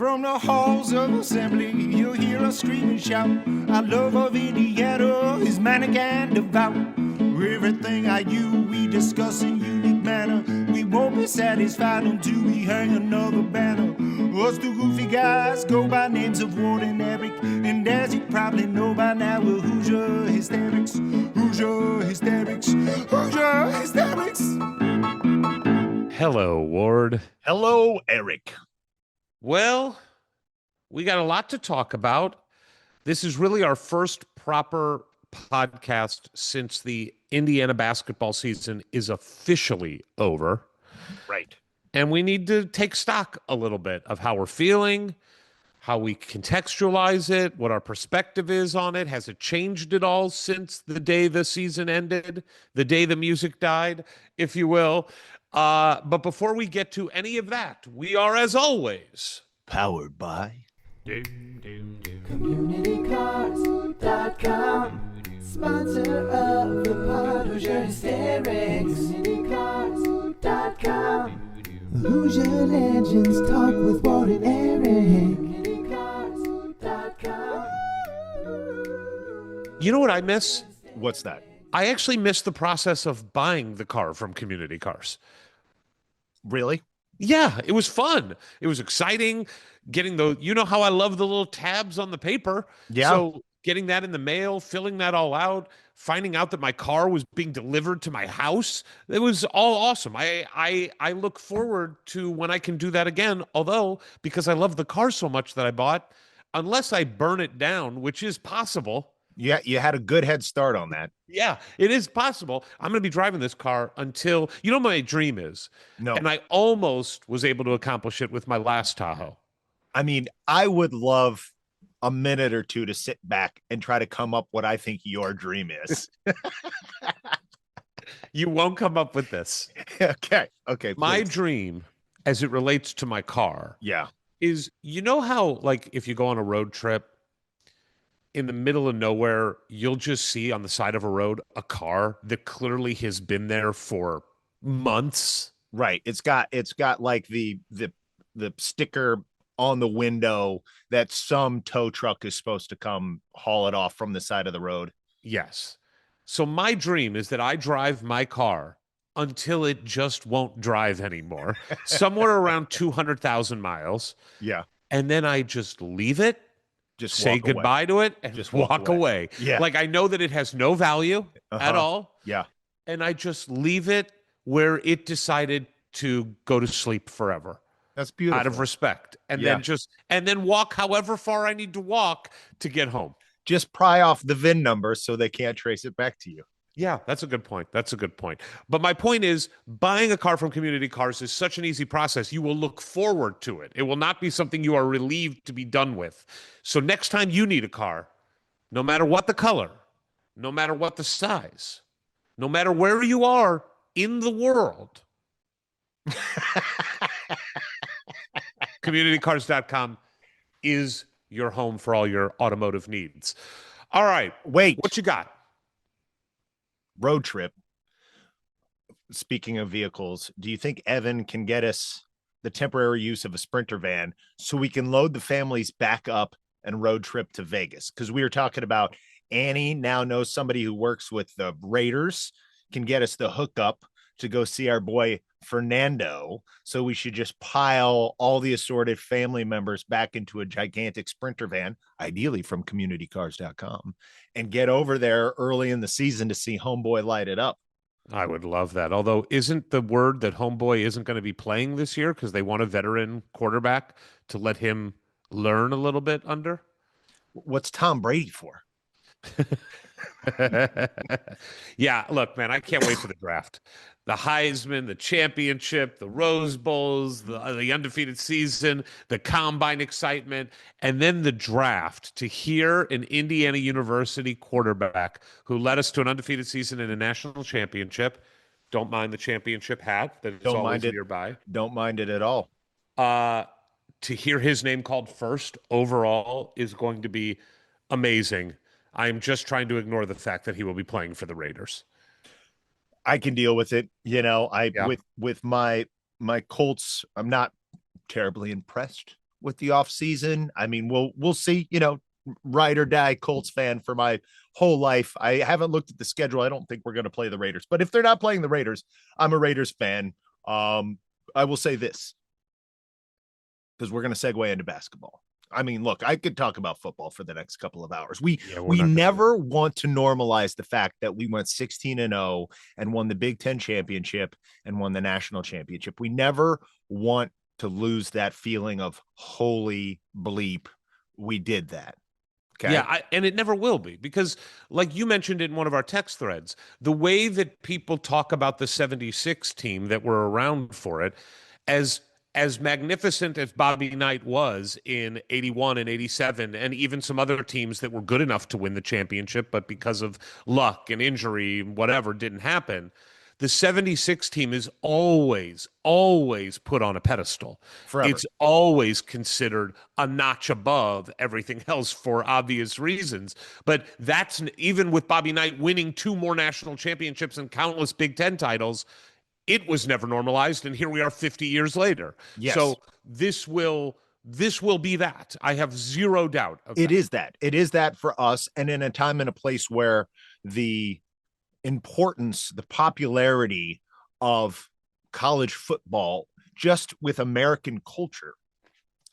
From the halls of assembly, you'll hear us scream and shout. Our love of Indiana is manic and devout. Everything we discuss in unique manner. We won't be satisfied until we hang another banner. Us two goofy guys go by names of Ward and Eric. And as you probably know by now, we're Hoosier Hysterics. Hoosier Hysterics. Hoosier Hysterics. Hello, Ward. Hello, Eric. Well, we got a lot to talk about. This is really our first proper podcast since the Indiana basketball season is officially over. Right. And we need to take stock a little bit of how we're feeling, how we contextualize it, what our perspective is on it. Has it changed at all since the day the season ended, the day the music died, if you will? But before we get to any of that, we are, as always, powered by CommunityCars.com, sponsor of the pod, Hoosier Hysterics. CommunityCars.com, Hoosier Legends talk with Ward and Eric. CommunityCars.com. you know what I miss? what's that? I actually miss the process of buying the car from Community Cars. Really? Yeah, it was fun. It was exciting getting you know how I love the little tabs on the paper. Yeah. So getting that in the mail, filling that all out, finding out that my car was being delivered to my house. It was all awesome. I look forward to when I can do that again. Although, because I love the car so much that I bought, unless I burn it down, which is possible. Yeah, you had a good head start on that. Yeah, it is possible. I'm going to be driving this car until, you know, my dream is. No. And I almost was able to accomplish it with my last Tahoe. I mean, I would love a minute or two to sit back and try to come up what I think your dream is. You won't come up with this. Okay. My please. dream, as it relates to my car, Yeah. is, you know how, like, if you go on a road trip, in the middle of nowhere, you'll just see on the side of a road a car that clearly has been there for months. Right. It's got like the sticker on the window that some tow truck is supposed to come haul it off from the side of the road. Yes. So my dream is that I drive my car until it just won't drive anymore, somewhere around 200,000 miles. Yeah. And then I just leave it, Just say goodbye to it, and Just walk walk away. away. Yeah. Like, I know that it has no value at all. Yeah. And I just leave it where it decided to go to sleep forever. That's beautiful. Out of respect. And then walk however far I need to walk to get home. Just pry off the VIN number so they can't trace it back to you. Yeah, that's a good point. That's a good point. But my point is, buying a car from Community Cars is such an easy process. You will look forward to it. It will not be something you are relieved to be done with. So next time you need a car, no matter what the color, no matter what the size, no matter where you are in the world, CommunityCars.com is your home for all your automotive needs. All right. Wait. What you got? Road trip. Speaking of vehicles, do you think Evan can get us the temporary use of a Sprinter van so we can load the families back up and road trip to Vegas? Because we were talking about Annie now knows somebody who works with the Raiders, can get us the hookup to go see our boy Fernando. So we should just pile all the assorted family members back into a gigantic Sprinter van, ideally from communitycars.com, and get over there early in the season to see homeboy light it up. I would love that. Although, isn't the word that homeboy isn't going to be playing this year because they want a veteran quarterback to let him learn a little bit under? What's Tom Brady for? Yeah, look, man, I can't wait for the draft. The Heisman, the championship, the Rose Bowls, the undefeated season, the combine excitement, and then the draft to hear an Indiana University quarterback who led us to an undefeated season and a national championship. Don't mind the championship hat that is always nearby. Don't mind it at all. To hear his name called first overall is going to be amazing. I'm just trying to ignore the fact that he will be playing for the Raiders. I can deal with it. You know, with my Colts, I'm not terribly impressed with the off season. I mean, we'll see. You know, ride or die Colts fan for my whole life. I haven't looked at the schedule. I don't think we're going to play the Raiders, but if they're not playing the Raiders, I'm a Raiders fan. I will say this, because we're going to segue into basketball. I mean, look, I could talk about football for the next couple of hours. We never want to normalize the fact that we went 16-0 and won the Big Ten championship and won the national championship. We never want to lose that feeling of holy bleep, we did that. Okay. Yeah, and it never will be, because like you mentioned in one of our text threads, the way that people talk about the 76 team that were around for it, as magnificent as Bobby Knight was in 81 and 87, and even some other teams that were good enough to win the championship, but because of luck and injury, whatever, didn't happen. The 76 team is always put on a pedestal. Forever. It's always considered a notch above everything else for obvious reasons. But that's, even with Bobby Knight winning 2 more national championships and countless Big Ten titles, it was never normalized, and here we are 50 years later. Yes. So this will be that. I have zero doubt of it. It is that for us, and in a time and a place where the importance, the popularity of college football just with American culture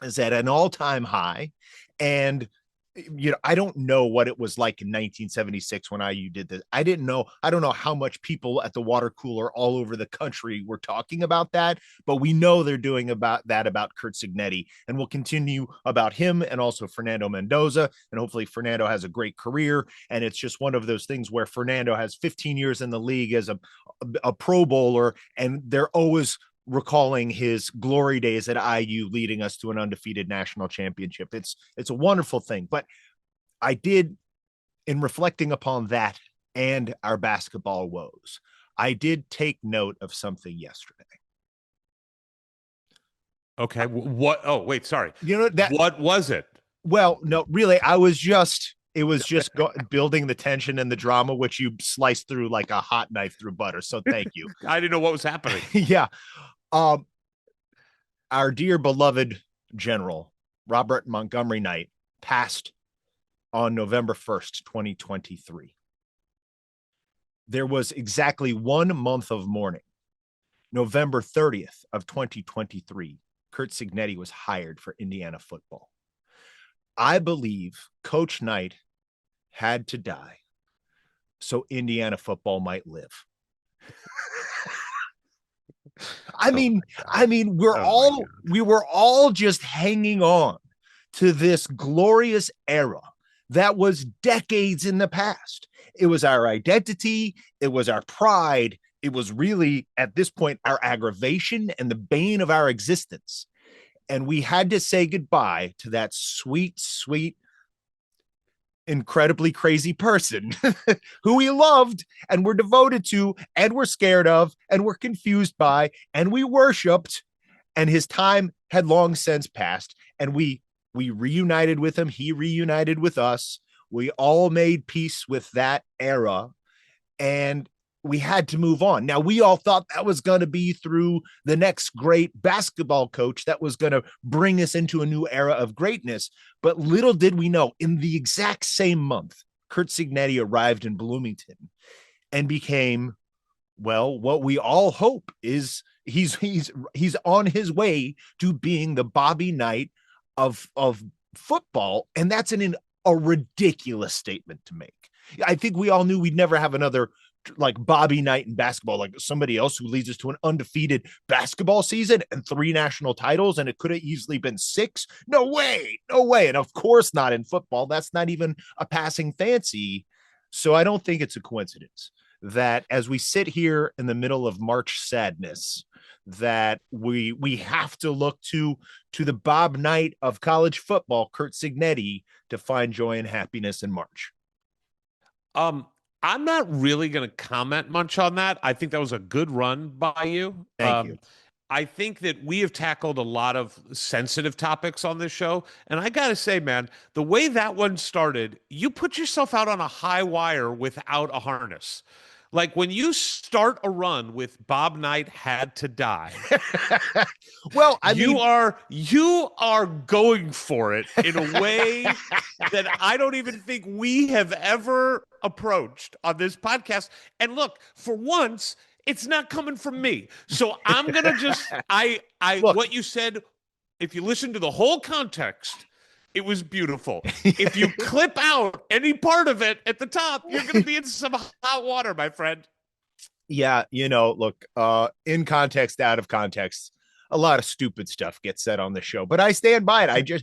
is at an all-time high. And you know, I don't know what it was like in 1976 when IU did this. I don't know how much people at the water cooler all over the country were talking about that, but we know they're doing about Curt Cignetti, and we'll continue about him and also Fernando Mendoza. And hopefully Fernando has a great career. And it's just one of those things where Fernando has 15 years in the league as a Pro Bowler, and they're always recalling his glory days at IU, leading us to an undefeated national championship. It's a wonderful thing. But I did, in reflecting upon that and our basketball woes, I did take note of something yesterday. Okay. What? Oh, wait, sorry. You know that. What was it? Well, no, really, it was just building the tension and the drama, which you sliced through like a hot knife through butter. So thank you. I didn't know what was happening. Yeah. Our dear beloved General Robert Montgomery Knight passed on November 1st, 2023. There was exactly 1 month of mourning. November 30th of 2023, Curt Cignetti was hired for Indiana football. I believe Coach Knight had to die so Indiana football might live. I mean, we were all just hanging on to this glorious era that was decades in the past. It was our identity. It was our pride. It was really, at this point, our aggravation and the bane of our existence. And we had to say goodbye to that sweet, sweet, incredibly crazy person who we loved and were devoted to and were scared of and were confused by and we worshiped. And his time had long since passed. And we reunited with him. He reunited with us. We all made peace with that era. And we had to move on. Now, we all thought that was going to be through the next great basketball coach that was going to bring us into a new era of greatness. But little did we know, in the exact same month, Curt Cignetti arrived in Bloomington and became, well, what we all hope is he's on his way to being the Bobby Knight of football. And that's a ridiculous statement to make. I think we all knew we'd never have another like Bobby Knight in basketball, like somebody else who leads us to an undefeated basketball season and 3 national titles, and it could have easily been 6. No way. And of course not in football. That's not even a passing fancy. So I don't think it's a coincidence that as we sit here in the middle of March sadness, that we have to look to the Bob Knight of college football, Curt Cignetti, to find joy and happiness in March. I'm not really going to comment much on that. I think that was a good run by you. Thank you. I think that we have tackled a lot of sensitive topics on this show. And I got to say, man, the way that one started, you put yourself out on a high wire without a harness. Like when you start a run with Bob Knight had to die. Well, I mean, you are going for it in a way that I don't even think we have ever approached on this podcast. And look, for once, it's not coming from me. So I'm gonna just Look. what you said, if you listen to the whole context, it was beautiful. If you clip out any part of it at the top, you're gonna be in some hot water, my friend. Yeah, look, in context, out of context, a lot of stupid stuff gets said on the show, but I stand by it.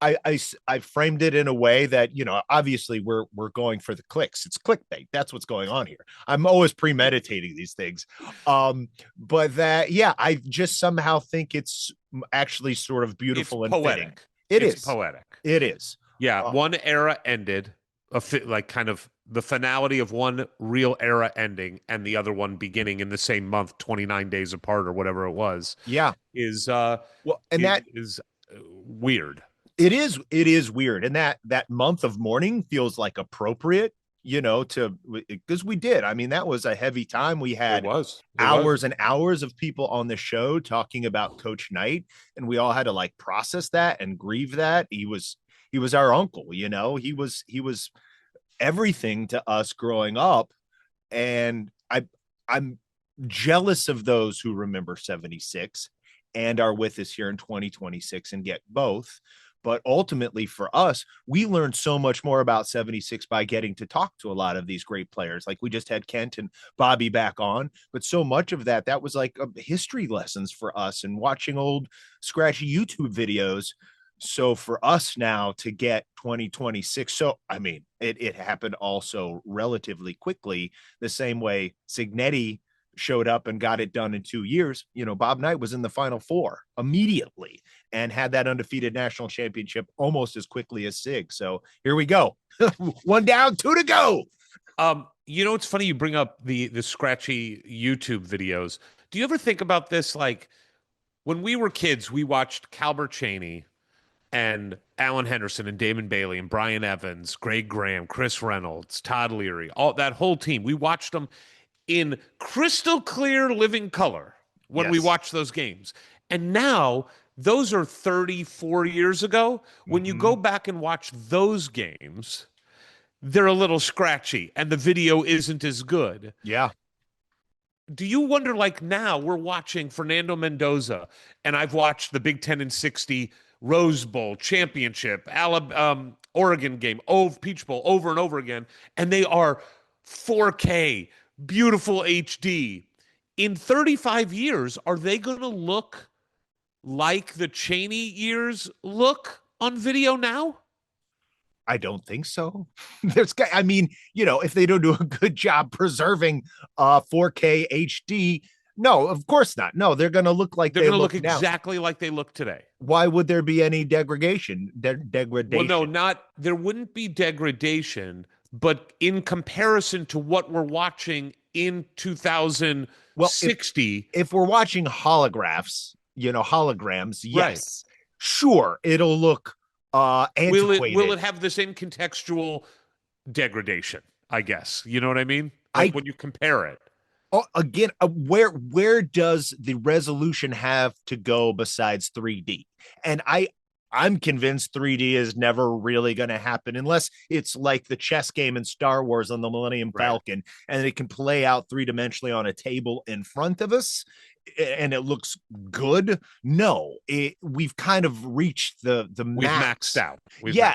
I framed it in a way that, obviously we're going for the clicks. It's clickbait. That's what's going on here. I'm always premeditating these things. But that, yeah, I just somehow think it's actually sort of beautiful and poetic. fitting. It's poetic. It is. Yeah, one era ended, like kind of the finality of one real era ending, and the other one beginning in the same month, 29 days apart or whatever it was. Yeah, is that is weird. It is weird, and that month of mourning feels like appropriate, because we did. I mean, that was a heavy time. We had hours and hours of people on the show talking about Coach Knight, and we all had to like process that and grieve that. He was our uncle, he was everything to us growing up. And I'm jealous of those who remember 76 and are with us here in 2026 and get both. But ultimately for us, we learned so much more about 76 by getting to talk to a lot of these great players. Like we just had Kent and Bobby back on, but so much of that was like history lessons for us and watching old scratchy YouTube videos. So for us now to get 2026, so I mean, it happened also relatively quickly, the same way Signetti showed up and got it done in 2 years. Bob Knight was in the Final Four immediately and had that undefeated national championship almost as quickly as Sig. So here we go. 1 down, 2 to go. It's funny you bring up the scratchy YouTube videos. Do you ever think about this? Like when we were kids, we watched Calbert Chaney and Alan Henderson and Damon Bailey and Brian Evans, Greg Graham, Chris Reynolds, Todd Leary, all that whole team. We watched them in crystal clear living color when we watched those games. And now those are 34 years ago. When you go back and watch those games, they're a little scratchy and the video isn't as good. Yeah. Do you wonder, like now we're watching Fernando Mendoza, and I've watched the Big Ten in 60 Rose Bowl, championship, Oregon game, Peach Bowl over and over again, and they are 4K, beautiful HD. In 35 years, are they going to look like the Chaney years look on video now? I don't think so. If they don't do a good job preserving 4K HD, no, of course not. No, they're going to look like they're going to look now. exactly like they look today. Why would there be any degradation? Well, no, there wouldn't be degradation, but in comparison to what we're watching in 2060, if we're watching holograms, yes, sure, it'll look antiquated. Will it have the same contextual degradation? I guess, you know what I mean? Like when you compare it. Again, where does the resolution have to go besides 3D? And I'm convinced 3D is never really going to happen unless it's like the chess game in Star Wars on the Millennium Falcon, and it can play out three-dimensionally on a table in front of us and it looks good. No, we've kind of reached the we've maxed out.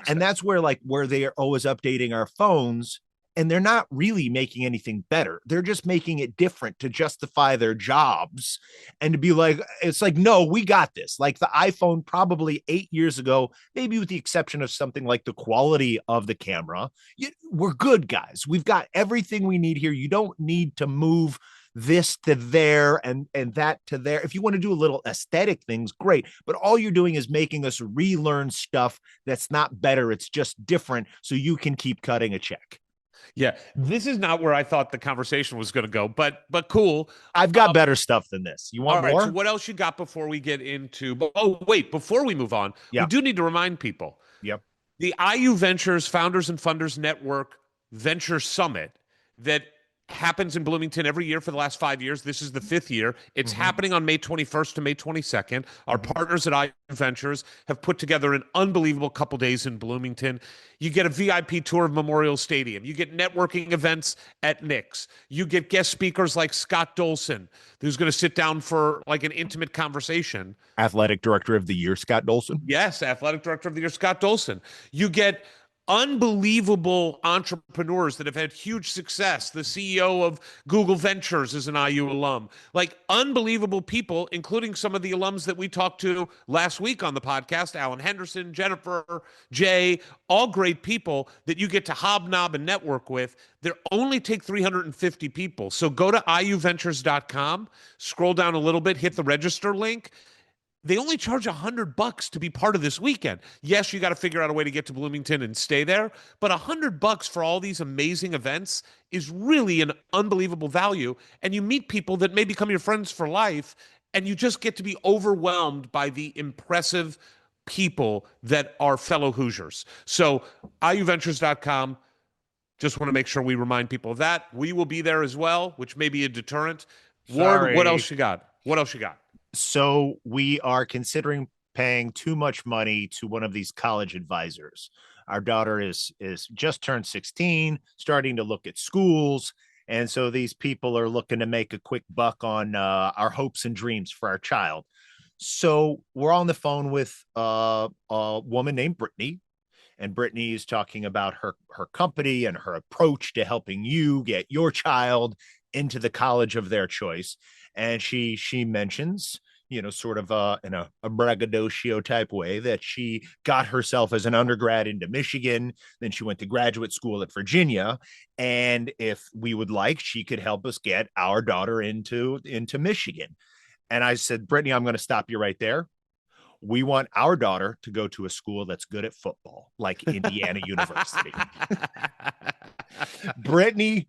And that's where they are always updating our phones. And they're not really making anything better. They're just making it different to justify their jobs and to be like, it's like, no, we got this. Like the iPhone probably 8 years ago, maybe with the exception of something like the quality of the camera, we're good, guys. We've got everything we need here. You don't need to move this to there and that to there. If you want to do a little aesthetic things, great. But all you're doing is making us relearn stuff that's not better. It's just different so you can keep cutting a check. Yeah, this is not where I thought the conversation was going to go, but cool. I've got better stuff than this. You want more? So what else you got before we get into? Oh, wait, before we move on, we do need to remind people. Yep. The IU Ventures Founders and Funders Network Venture Summit that happens in Bloomington every year for the last 5 years. This is the 5th year. It's happening on May 21st to May 22nd. Our partners at iUMBB'S have put together an unbelievable couple days in Bloomington. You get a VIP tour of Memorial Stadium. You get networking events at Knicks. You get guest speakers like Scott Dolson, who's going to sit down for like an intimate conversation. Athletic Director of the Year, Scott Dolson. Yes, Athletic Director of the Year, Scott Dolson. You get unbelievable entrepreneurs that have had huge success. The CEO of Google Ventures is an IU alum. Like unbelievable people, including some of the alums that we talked to last week on the podcast, Alan Henderson, Jennifer, Jay, all great people that you get to hobnob and network with. They only take 350 people. So go to iuventures.com, scroll down a little bit, hit the register link. They only charge $100 to be part of this weekend. Yes, you got to figure out a way to get to Bloomington and stay there, but $100 for all these amazing events is really an unbelievable value. And you meet people that may become your friends for life, and you just get to be overwhelmed by the impressive people that are fellow Hoosiers. So iuventures.com. Just want to make sure we remind people of that. We will be there as well, which may be a deterrent. Ward, what else you got? What else you got? So we are considering paying too much money to one of these college advisors. Our daughter is just turned 16, starting to look at schools. And so these people are looking to make a quick buck on our hopes and dreams for our child. So we're on the phone with a woman named Brittany. And Brittany is talking about her company and her approach to helping you get your child into the college of their choice. And she mentions, sort of in a braggadocio type way, that she got herself as an undergrad into Michigan. Then she went to graduate school at Virginia. And if we would like, she could help us get our daughter into Michigan. And I said, Brittany, I'm going to stop you right there. We want our daughter to go to a school that's good at football, like Indiana University. Brittany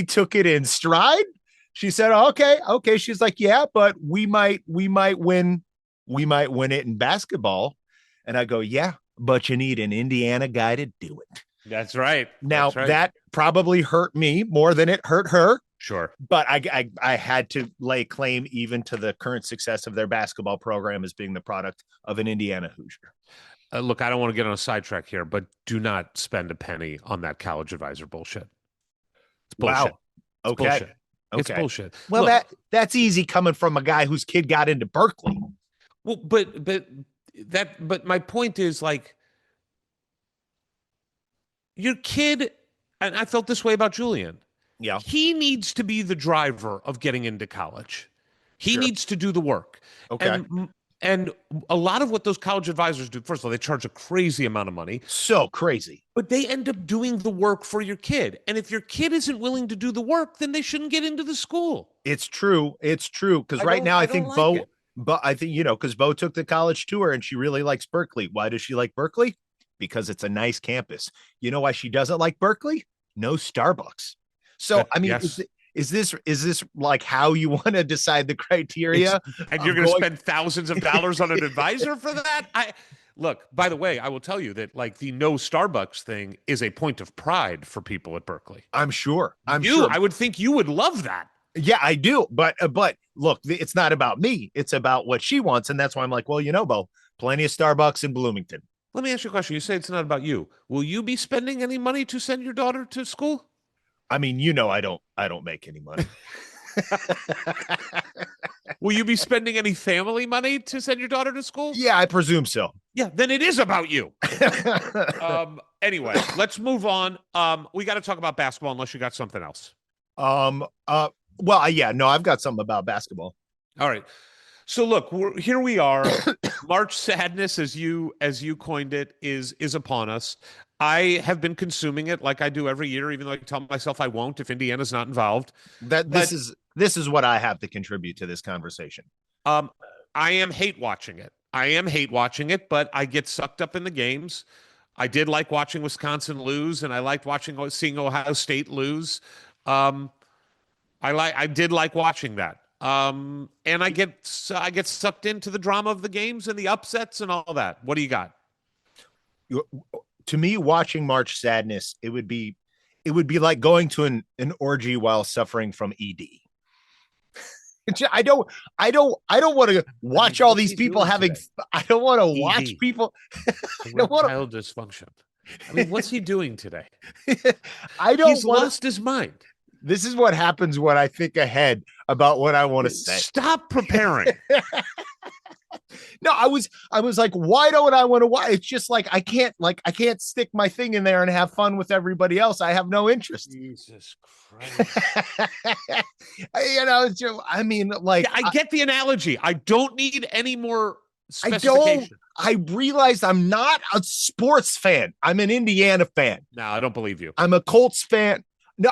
took it in stride. She said, okay. She's like, yeah, but we might win it in basketball. And I go, yeah, but you need an Indiana guy to do it. That's right. Now that probably hurt me more than it hurt her. Sure. But I had to lay claim even to the current success of their basketball program as being the product of an Indiana Hoosier. Look, I don't want to get on a sidetrack here, but do not spend a penny on that college advisor bullshit. It's bullshit. Wow. Okay. It's bullshit. It's bullshit. Well, Look, that's easy coming from a guy whose kid got into Berkeley. well, but my point is, like, your kid, and I felt this way about Julian. Yeah. He needs to be the driver of getting into college. He Sure. needs to do the work. Okay. And a lot of what those college advisors do, first of all, they charge a crazy amount of money. So crazy. But they end up doing the work for your kid. And if your kid isn't willing to do the work, then they shouldn't get into the school. It's true. Because right now I think Bo, but I think, because Bo took the college tour and she really likes Berkeley. Why does she like Berkeley? Because it's a nice campus. You know why she doesn't like Berkeley? No Starbucks. So, I mean, yes. Is this like how you want to decide the criteria? And you're going to spend thousands of dollars on an advisor for that? Look, by the way, I will tell you that like the no Starbucks thing is a point of pride for people at Berkeley. I'm sure. I would think you would love that. Yeah, I do. But look, it's not about me. It's about what she wants. And that's why I'm like, well, Bo, plenty of Starbucks in Bloomington. Let me ask you a question. You say it's not about you. Will you be spending any money to send your daughter to school? I mean, I don't make any money. Will you be spending any family money to send your daughter to school? Yeah, I presume so. Yeah, then it is about you. Anyway, let's move on. We got to talk about basketball unless you got something else. Well, yeah, no, I've got something about basketball. All right. So look, here we are. March Sadness, as you coined it, is upon us. I have been consuming it like I do every year, even though I tell myself I won't if Indiana's not involved. This is what I have to contribute to this conversation. I am hate watching it, but I get sucked up in the games. I did like watching Wisconsin lose, and I liked seeing Ohio State lose. I did like watching that. And I get sucked into the drama of the games and the upsets and all that. What do you got? To me, watching March Sadness, it would be it would be like going to an orgy while suffering from ED. I don't want to watch all these people having. Today? I don't want to watch ED. people. Erectile dysfunction. I mean, what's he doing today? He's lost his mind. This is what happens when I think ahead about what I want to say. Stop preparing. No, I was like, why don't I want to watch? It's just like I can't stick my thing in there and have fun with everybody else. I have no interest. Jesus Christ. I mean, like, I get the analogy. I don't need any more specification. I realized I'm not a sports fan. I'm an Indiana fan. No, I don't believe you. I'm a Colts fan. No,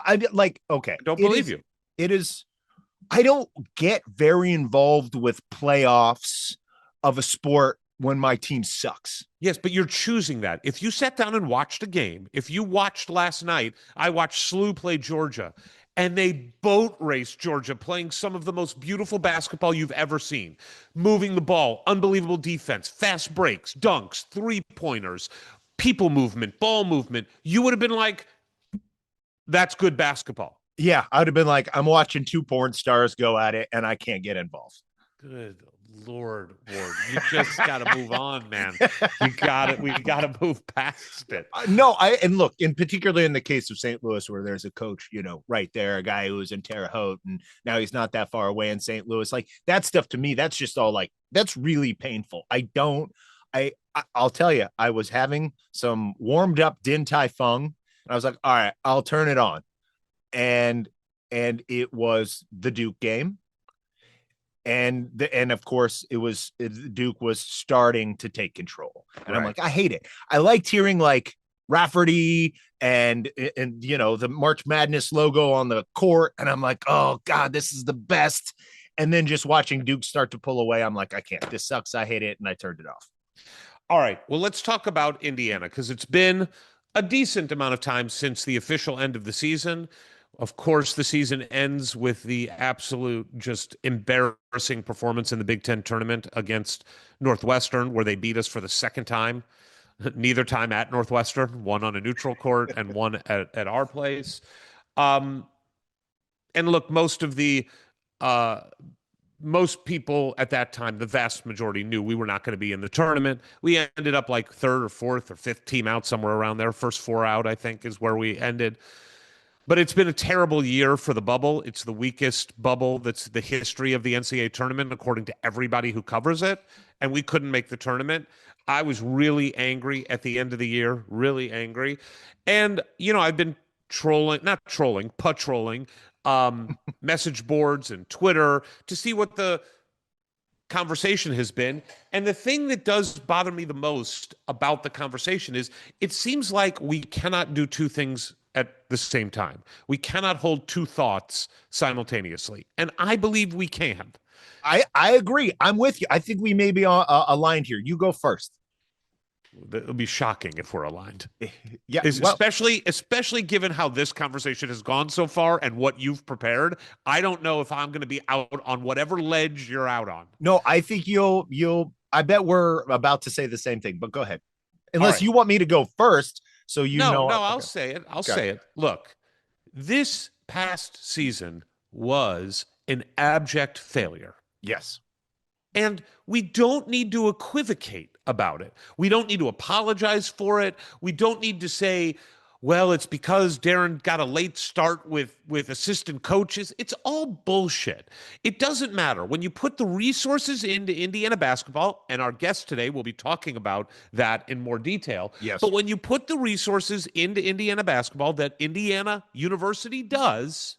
okay. I don't believe you. It is. I don't get very involved with playoffs of a sport when my team sucks. Yes, but you're choosing that. If you sat down and watched a game, if you watched last night, I watched SLU play Georgia, and they boat raced Georgia, playing some of the most beautiful basketball you've ever seen. Moving the ball, unbelievable defense, fast breaks, dunks, three-pointers, people movement, ball movement. You would have been like, that's good basketball. Yeah, I would have been like, I'm watching two porn stars go at it, and I can't get involved. Good Lord, Ward. You just got to move on, man. We got to move past it. And look, in particularly in the case of St. Louis, where there's a coach, right there, a guy who was in Terre Haute, and now he's not that far away in St. Louis. Like, that stuff to me, that's just all like, that's really painful. I'll tell you, I was having some warmed up Din Tai Fung, and I was like, all right, I'll turn it on. And it was the Duke game. And of course Duke was starting to take control, and right. I'm like, I hate it. I liked hearing like Rafferty and the March Madness logo on the court, and I'm like, oh God, this is the best. And then just watching Duke start to pull away, I'm like, I can't. This sucks. I hate it, and I turned it off. All right, well, let's talk about Indiana, because it's been a decent amount of time since the official end of the season. Of course, the season ends with the absolute just embarrassing performance in the Big Ten tournament against Northwestern, where they beat us for the second time, neither time at Northwestern, one on a neutral court and one at our place. And look, most people at that time, the vast majority, knew we were not going to be in the tournament. We ended up like third or fourth or fifth team out, somewhere around there. First four out, I think, is where we ended. But it's been a terrible year for the bubble. It's the weakest bubble that's the history of the NCAA tournament, according to everybody who covers it. And we couldn't make the tournament. I was really angry at the end of the year, really angry. And, I've been patrolling message boards and Twitter to see what the conversation has been. And the thing that does bother me the most about the conversation is it seems like we cannot do two things at the same time. We cannot hold two thoughts simultaneously. And I believe we can. I agree. I'm with you. I think we may be aligned here. You go first. It'll be shocking if we're aligned. Yeah, especially given how this conversation has gone so far and what you've prepared. I don't know if I'm going to be out on whatever ledge you're out on. No, I think you'll. I bet we're about to say the same thing. But go ahead, unless you want me to go first. So I'll say it. I'll say it. Look, this past season was an abject failure. Yes. And we don't need to equivocate about it. We don't need to apologize for it. We don't need to say, well, it's because Darren got a late start with assistant coaches. It's all bullshit. It doesn't matter. When you put the resources into Indiana basketball, and our guest today will be talking about that in more detail. Yes. But when you put the resources into Indiana basketball that Indiana University does,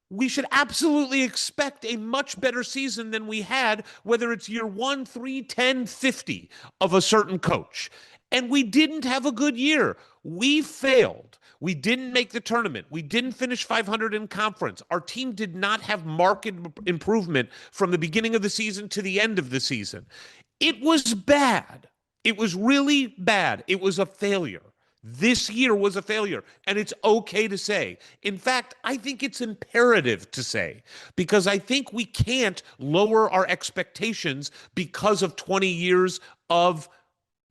we should absolutely expect a much better season than we had, whether it's year 1, 3, 10, 50 of a certain coach. And we didn't have a good year. We failed. We didn't make the tournament. We didn't finish 500 in conference. Our team did not have marked improvement from the beginning of the season to the end of the season. It was bad. It was really bad. It was a failure. This year was a failure, and it's okay to say. In fact, I think it's imperative to say, because I think we can't lower our expectations because of 20 years of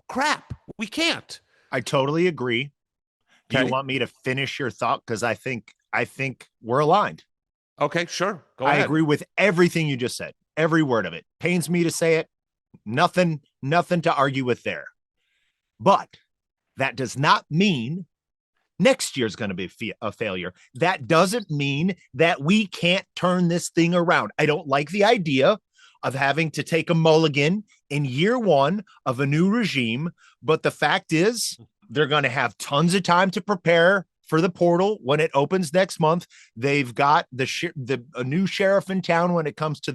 crap. We can't. I totally agree. Do you Okay. want me to finish your thought? Because I think we're aligned. Okay, sure. Go I ahead. agree with everything you just said. Every word of it. Pains me to say it. Nothing to argue with there. But that does not mean next year's going to be a failure. That doesn't mean that we can't turn this thing around. I don't like the idea of having to take a mulligan in year one of a new regime, but the fact is they're going to have tons of time to prepare for the portal when it opens next month. They've got a new sheriff in town when it comes to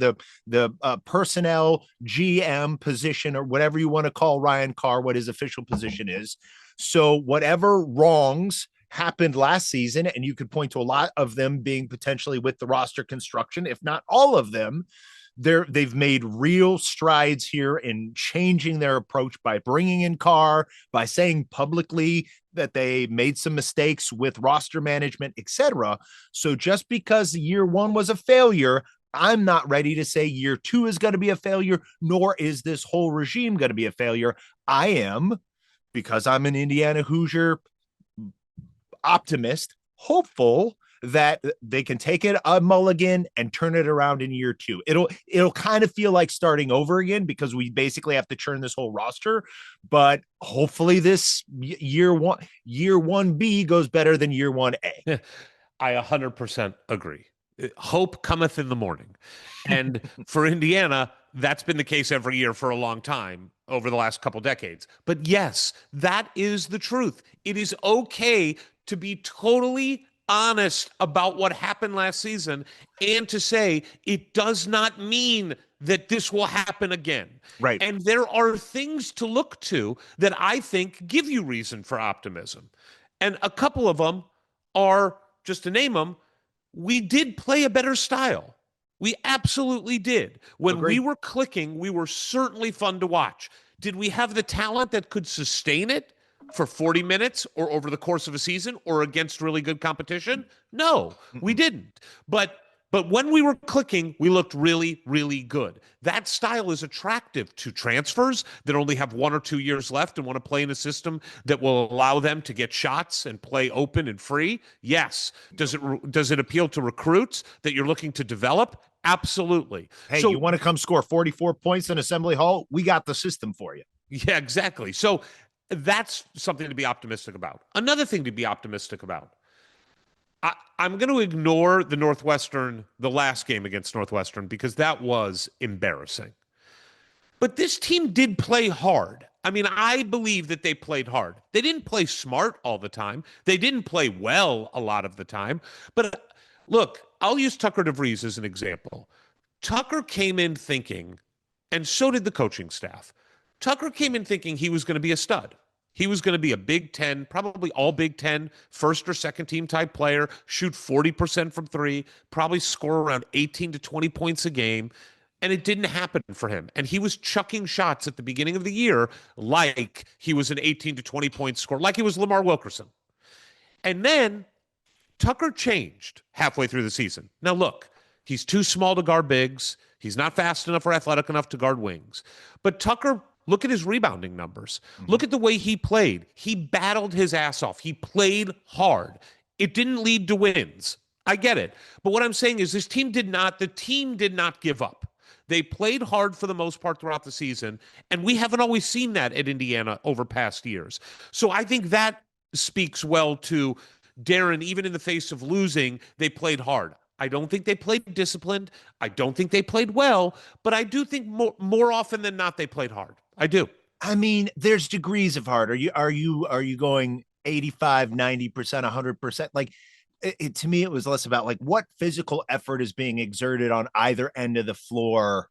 the personnel GM position, or whatever you want to call Ryan Carr, what his official position is. So whatever wrongs happened last season, and you could point to a lot of them being potentially with the roster construction, if not all of them, they've made real strides here in changing their approach by bringing in Carr, by saying publicly that they made some mistakes with roster management, etc. So just because year one was a failure, I'm not ready to say year two is going to be a failure, nor is this whole regime going to be a failure. I am, because I'm an Indiana Hoosier optimist, hopeful that they can take it a mulligan and turn it around in year two. It'll kind of feel like starting over again, because we basically have to churn this whole roster. But hopefully this year 1B goes better than year 1A. I 100% agree. Hope cometh in the morning. And for Indiana, that's been the case every year for a long time over the last couple decades. But yes, that is the truth. It is okay to be totally honest about what happened last season and to say it does not mean that this will happen again. Right. And there are things to look to that I think give you reason for optimism. And a couple of them are, just to name them, we did play a better style. We absolutely did. When Agreed. we were clicking, we were certainly fun to watch. Did we have the talent that could sustain it for 40 minutes or over the course of a season or against really good competition? No, we didn't. But when we were clicking, we looked really, really good. That style is attractive to transfers that only have 1 or 2 years left and want to play in a system that will allow them to get shots and play open and free. Yes. Does it appeal to recruits that you're looking to develop? Absolutely. Hey, you want to come score 44 points in Assembly Hall? We got the system for you. Yeah, exactly. So that's something to be optimistic about. Another thing to be optimistic about. I'm going to ignore the last game against Northwestern, because that was embarrassing. But this team did play hard. I mean, I believe that they played hard. They didn't play smart all the time. They didn't play well a lot of the time. But look, I'll use Tucker DeVries as an example. Tucker came in thinking, and so did the coaching staff, Tucker came in thinking he was going to be a stud. He was going to be a Big Ten, probably all Big Ten, first or second team type player, shoot 40% from three, probably score around 18 to 20 points a game. And it didn't happen for him. And he was chucking shots at the beginning of the year like he was an 18 to 20 point scorer, like he was Lamar Wilkerson. And then Tucker changed halfway through the season. Now, look, he's too small to guard bigs. He's not fast enough or athletic enough to guard wings. But Tucker, look at his rebounding numbers. Look at the way he played. He battled his ass off. He played hard. It didn't lead to wins. I get it. But what I'm saying is the team did not give up. They played hard for the most part throughout the season, and we haven't always seen that at Indiana over past years. So I think that speaks well to Darren. Even in the face of losing, they played hard. I don't think they played disciplined. I don't think they played well, but I do think more often than not they played hard. I do. I mean, there's degrees of hard. Are you going 85, 90%, 100%? Like, to me, it was less about like what physical effort is being exerted on either end of the floor.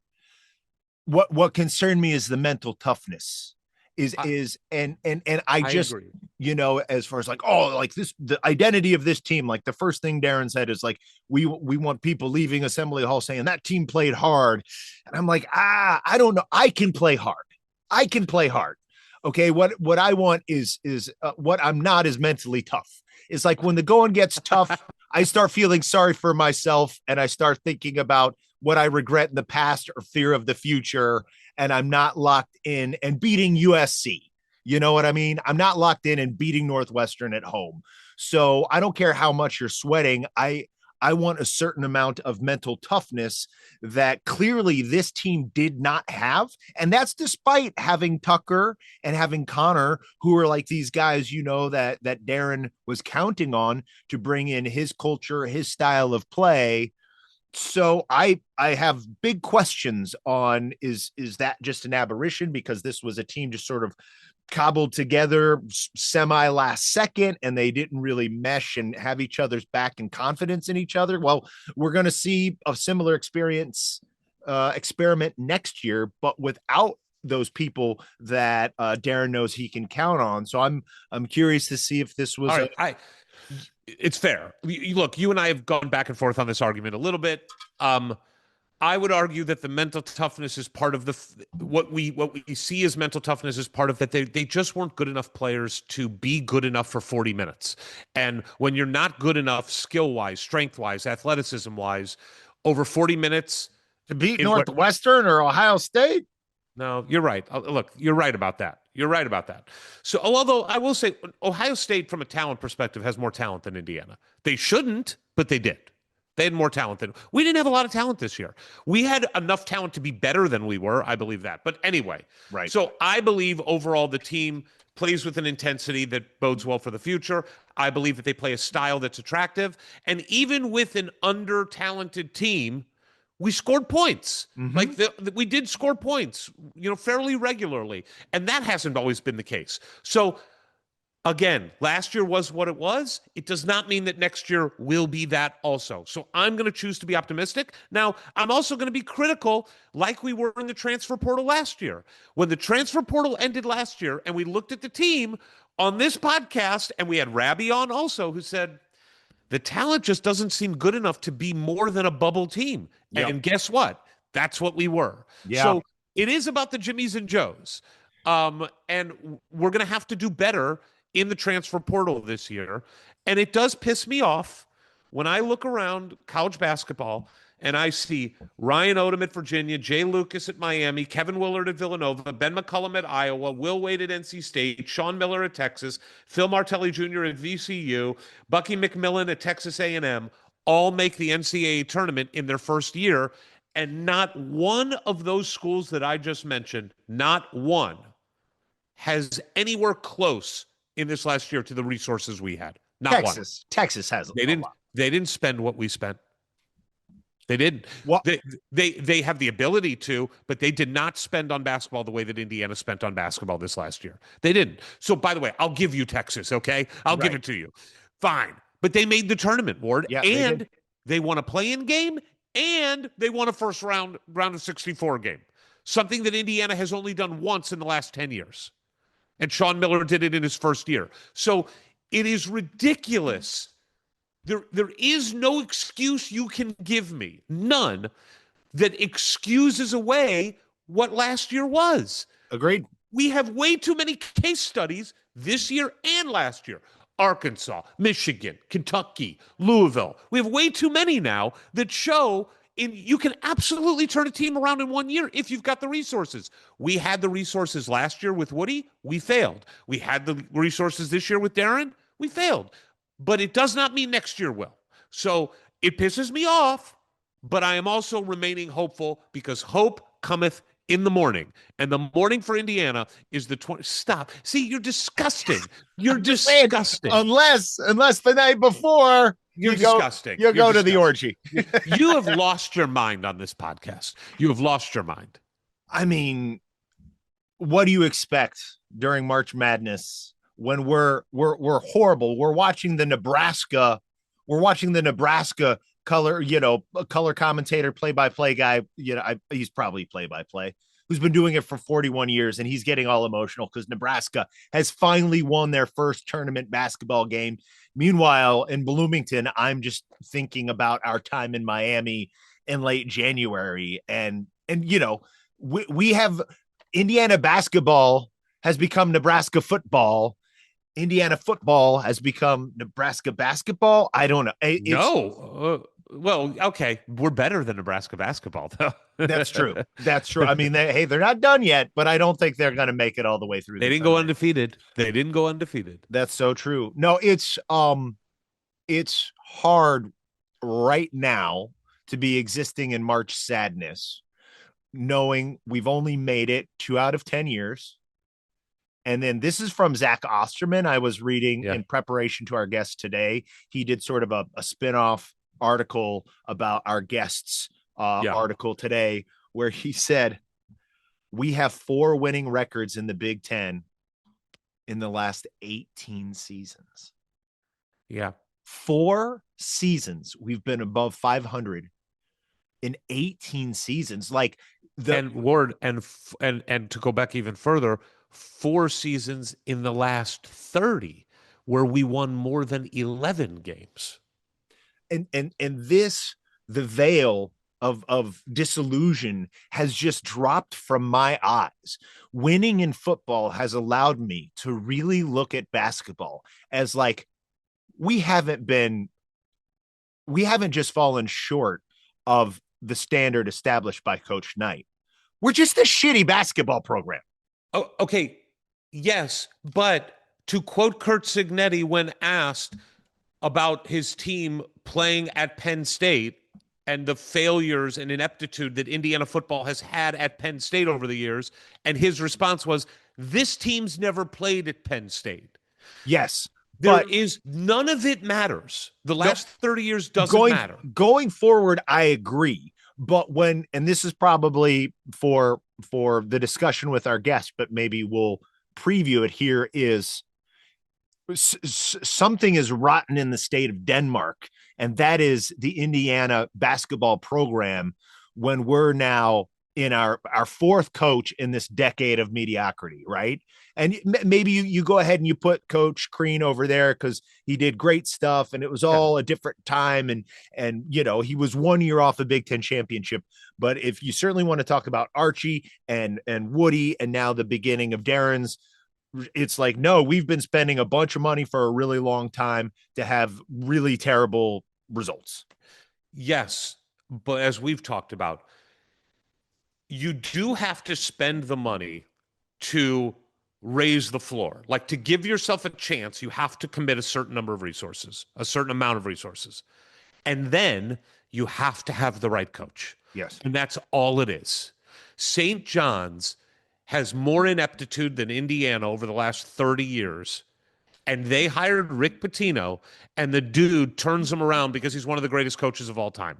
What concerned me is the mental toughness. And I just agree. You know, as far as like, oh, like this, the identity of this team, like the first thing Darren said is like, we want people leaving Assembly Hall saying that team played hard. And I'm like, I don't know. I can play hard. Okay. What I want is what I'm not is mentally tough. It's like when the going gets tough, I start feeling sorry for myself and I start thinking about what I regret in the past or fear of the future. And I'm not locked in. And beating USC, You know what I mean? I'm not locked in and beating Northwestern at home. So I don't care how much you're sweating. I want a certain amount of mental toughness that clearly this team did not have. And that's despite having Tucker and having Connor, who are like these guys, that Darren was counting on to bring in his culture, his style of play. So I have big questions on is that just an aberration because this was a team just sort of cobbled together semi last second and they didn't really mesh and have each other's back and confidence in each other. Well, we're going to see a similar experiment next year, but without those people that Darren knows he can count on. So I'm curious to see if this was it's fair. Look, you and I have gone back and forth on this argument a little bit. I would argue that the mental toughness is part of what we see as mental toughness is part of that. They just weren't good enough players to be good enough for 40 minutes. And when you're not good enough skill-wise, strength-wise, athleticism-wise, over 40 minutes to beat Northwestern or Ohio State. No, you're right. Look, you're right about that. You're right about that. So, although I will say Ohio State, from a talent perspective, has more talent than Indiana. They shouldn't, but they did. They had more talent than we didn't have a lot of talent this year. We had enough talent to be better than we were. I believe that. But anyway, right. So I believe overall the team plays with an intensity that bodes well for the future. I believe that they play a style that's attractive. And even with an under-talented team, we scored points. Mm-hmm. Like we did score points, fairly regularly. And that hasn't always been the case. So again, last year was what it was. It does not mean that next year will be that also. So I'm going to choose to be optimistic. Now, I'm also going to be critical like we were in the transfer portal last year. When the transfer portal ended last year and we looked at the team on this podcast, and we had Rabbi on also, who said, the talent just doesn't seem good enough to be more than a bubble team. Yep. And guess what? That's what we were. Yeah. So it is about the Jimmies and Joes. And we're going to have to do better in the transfer portal this year. And it does piss me off when I look around college basketball and I see Ryan Odom at Virginia, Jay Lucas at Miami, Kevin Willard at Villanova, Ben McCullum at Iowa, Will Wade at NC State, Sean Miller at Texas, Phil Martelli Jr. at VCU, Bucky McMillan at Texas A&M, all make the NCAA tournament in their first year. And not one of those schools that I just mentioned, not one, has anywhere close in this last year to the resources we had. Not one. Texas has. They didn't spend what we spent. They didn't. What? They have the ability to, but they did not spend on basketball the way that Indiana spent on basketball this last year. They didn't. So, by the way, I'll give you Texas, okay? I'll give it to you. Fine. But they made the tournament, Ward. Yeah, and they won a play-in game, and they won a first round of 64 game. Something that Indiana has only done once in the last 10 years. And Sean Miller did it in his first year. So it is ridiculous. There is no excuse you can give me, none, that excuses away what last year was. Agreed. We have way too many case studies this year and last year. Arkansas, Michigan, Kentucky, Louisville. We have way too many now that show you can absolutely turn a team around in 1 year if you've got the resources. We had the resources last year with Woody. We failed. We had the resources this year with Darren. We failed. But it does not mean next year will. So it pisses me off, but I am also remaining hopeful because hope cometh in the morning. And the morning for Indiana is the 20. Stop. See, you're disgusting. You're disgusting. Unless the night before you're disgusting. You go to the orgy. You have lost your mind on this podcast. You have lost your mind. I mean, what do you expect during March Madness when we're horrible? We're watching the Nebraska color commentator, play-by-play guy, he's probably play-by-play, who's been doing it for 41 years, and he's getting all emotional because Nebraska has finally won their first tournament basketball game. Meanwhile, in Bloomington, I'm just thinking about our time in Miami in late January. And we have Indiana basketball has become Nebraska football. Indiana football has become Nebraska basketball. I don't know. Well, okay, we're better than Nebraska basketball, though. That's true. That's true. I mean, they're not done yet, but I don't think they're going to make it all the way through. They the didn't go tournament. undefeated. They didn't go undefeated. That's so true. No, it's hard right now to be existing in March sadness, knowing we've only made it 2 out of 10 years. And then this is from Zach Osterman. I was reading in preparation to our guest today. He did sort of a spinoff article about our guests article today, where he said, we have 4 winning records in the Big Ten in the last 18 seasons. Yeah. 4 seasons we've been above 500 in 18 seasons. Like and Ward, and to go back even further, 4 seasons in the last 30 where we won more than 11 games. And this, the veil of disillusion has just dropped from my eyes. Winning in football has allowed me to really look at basketball as like, we haven't just fallen short of the standard established by Coach Knight. We're just a shitty basketball program. Oh, okay. Yes. But to quote Kurt Signetti, when asked about his team playing at Penn State and the failures and ineptitude that Indiana football has had at Penn State over the years, and his response was, this team's never played at Penn State. Yes. There is none of it matters. The last 30 years doesn't matter. Going forward, I agree. But when, and this is probably for the discussion with our guest, but maybe we'll preview it here, is something is rotten in the state of Denmark, and that is the Indiana basketball program when we're now in our 4th coach in this decade of mediocrity, right? And maybe you go ahead and you put Coach Crean over there because he did great stuff and it was all a different time. And you know, he was 1 year off the Big Ten championship. But if you certainly want to talk about Archie and Woody and now the beginning of Darren's, it's like, no, we've been spending a bunch of money for a really long time to have really terrible results. Yes. But as we've talked about, you do have to spend the money to raise the floor. Like, to give yourself a chance, you have to commit a certain number of resources, a certain amount of resources. And then you have to have the right coach. Yes. And that's all it is. St. John's has more ineptitude than Indiana over the last 30 years. And they hired Rick Pitino, and the dude turns them around because he's one of the greatest coaches of all time.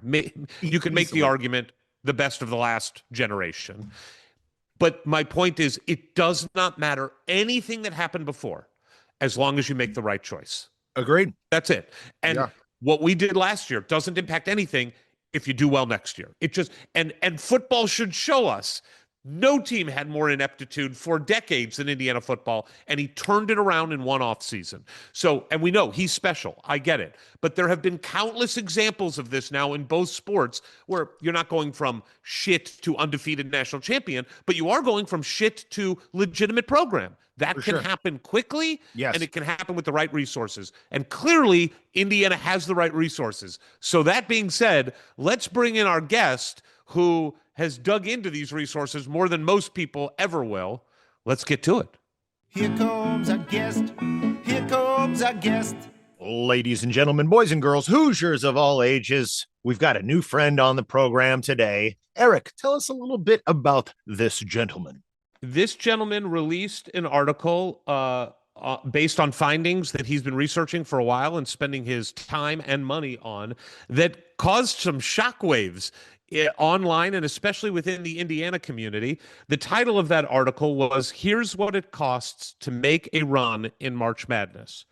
You could make the argument the best of the last generation. But my point is, it does not matter anything that happened before as long as you make the right choice. Agreed. That's it. And what we did last year doesn't impact anything if you do well next year. It just, and football should show us no team had more ineptitude for decades than Indiana football, and he turned it around in one off season. So, and we know he's special. I get it. But there have been countless examples of this now in both sports where you're not going from shit to undefeated national champion, but you are going from shit to legitimate program. That can happen quickly, and it can happen with the right resources. And clearly, Indiana has the right resources. So that being said, let's bring in our guest who has dug into these resources more than most people ever will. Let's get to it. Here comes our guest. Here comes our guest. Ladies and gentlemen, boys and girls, Hoosiers of all ages, we've got a new friend on the program today. Eric, tell us a little bit about this gentleman. This gentleman released an article based on findings that he's been researching for a while and spending his time and money on that caused some shockwaves online and especially within the Indiana community. The title of that article was, "Here's What It Costs to Make a Run in March Madness."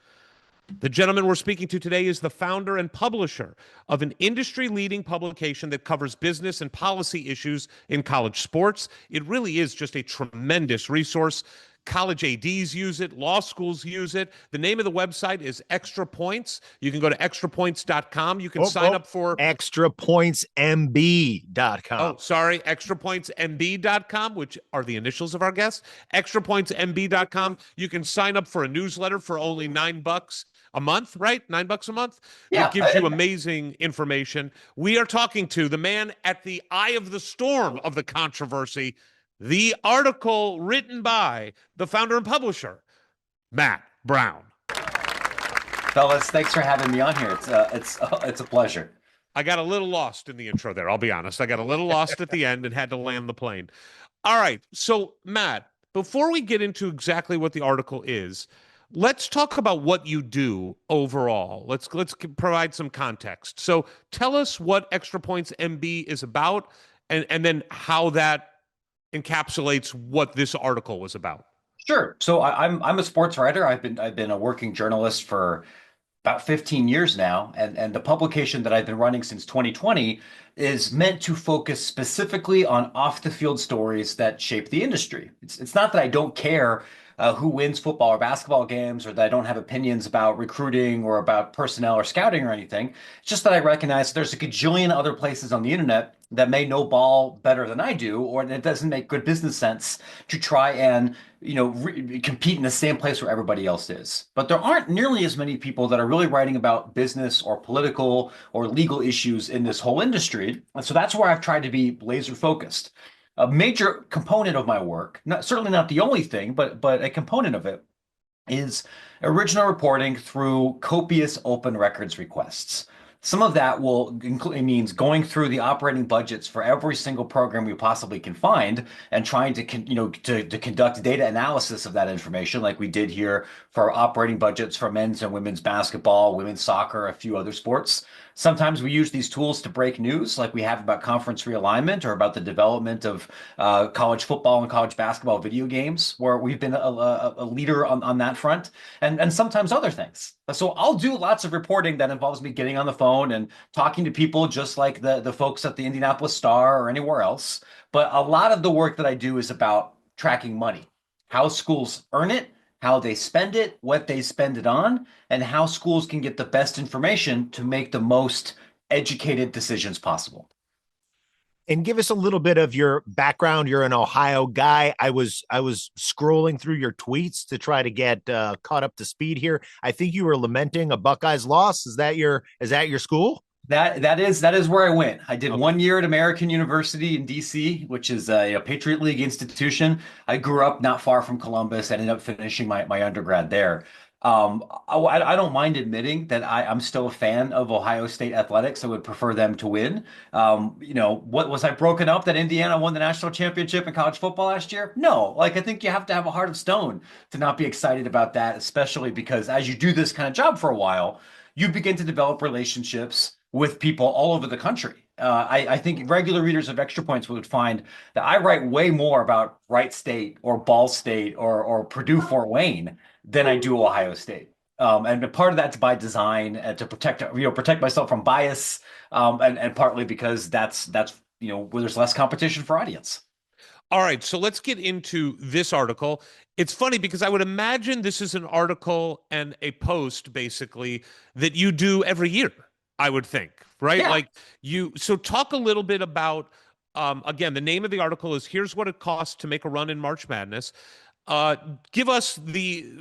The gentleman we're speaking to today is the founder and publisher of an industry-leading publication that covers business and policy issues in college sports. It really is just a tremendous resource. College ADs use it. Law schools use it. The name of the website is Extra Points. You can go to extrapoints.com. You can sign up for extrapointsmb.com. Oh, sorry. extrapointsmb.com, which are the initials of our guest. extrapointsmb.com. You can sign up for a newsletter for only $9. a month, right? $9 a month. Yeah, That gives you amazing information. We are talking to the man at the eye of the storm of the controversy, the article written by the founder and publisher, Matt Brown. fellas, thanks for having me on here. It's a pleasure. I got a little lost in the intro there. I'll be honest. I got a little lost at the end and had to land the plane. All right. So, Matt, before we get into exactly what the article is, let's talk about what you do overall. Let's provide some context. So, tell us what Extra Points MB is about, and then how that encapsulates what this article was about. Sure. So I'm a sports writer. I've been a working journalist for about 15 years now, and the publication that I've been running since 2020 is meant to focus specifically on off the field stories that shape the industry. It's not that I don't care who wins football or basketball games, or that I don't have opinions about recruiting or about personnel or scouting or anything. It's just that I recognize there's a gajillion other places on the internet that may know ball better than I do, or it doesn't make good business sense to try and compete in the same place where everybody else is. But there aren't nearly as many people that are really writing about business or political or legal issues in this whole industry. And so that's where I've tried to be laser focused. A major component of my work, certainly not the only thing, but a component of it, is original reporting through copious open records requests. Some of that means going through the operating budgets for every single program we possibly can find and trying to conduct data analysis of that information, like we did here for operating budgets for men's and women's basketball, women's soccer, a few other sports. Sometimes we use these tools to break news, like we have about conference realignment or about the development of college football and college basketball video games, where we've been a leader on that front, and sometimes other things. So I'll do lots of reporting that involves me getting on the phone and talking to people just like the folks at the Indianapolis Star or anywhere else. But a lot of the work that I do is about tracking money, how schools earn it, how they spend it, what they spend it on, and how schools can get the best information to make the most educated decisions possible. And give us a little bit of your background. You're an Ohio guy. I was scrolling through your tweets to try to get caught up to speed here. I think you were lamenting a Buckeyes loss. Is that your school? That is where I went. I did 1 year at American University in DC, which is a Patriot League institution. I grew up not far from Columbus. I ended up finishing my undergrad there. I don't mind admitting that I'm still a fan of Ohio State athletics. I would prefer them to win. What was I broken up that Indiana won the national championship in college football last year? No, I think you have to have a heart of stone to not be excited about that, especially because as you do this kind of job for a while, you begin to develop relationships with people all over the country. I think regular readers of Extra Points would find that I write way more about Wright State or Ball State or Purdue Fort Wayne than I do Ohio State. And part of that's by design to protect myself from bias, and partly because that's where there's less competition for audience. All right, so let's get into this article. It's funny because I would imagine this is an article and a post basically that you do every year, I would think, right? Yeah. So talk a little bit about, again, the name of the article is Here's What It Costs to Make a Run in March Madness. Give us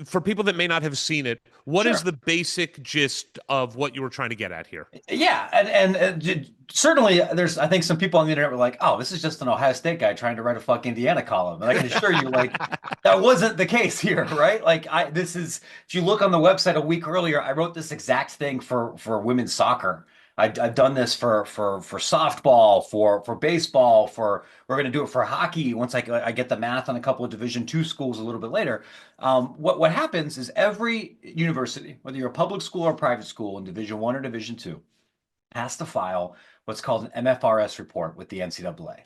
for people that may not have seen it, what is the basic gist of what you were trying to get at here? Yeah, and certainly there's, I think some people on the internet were like, oh, this is just an Ohio State guy trying to write a fuck Indiana column. And I can assure you, that wasn't the case here, right? If you look on the website a week earlier, I wrote this exact thing for women's soccer. I've done this for softball, for baseball, we're going to do it for hockey once I get the math on a couple of Division II schools a little bit later. What happens is every university, whether you're a public school or a private school in Division I or Division II, has to file what's called an MFRS report with the NCAA.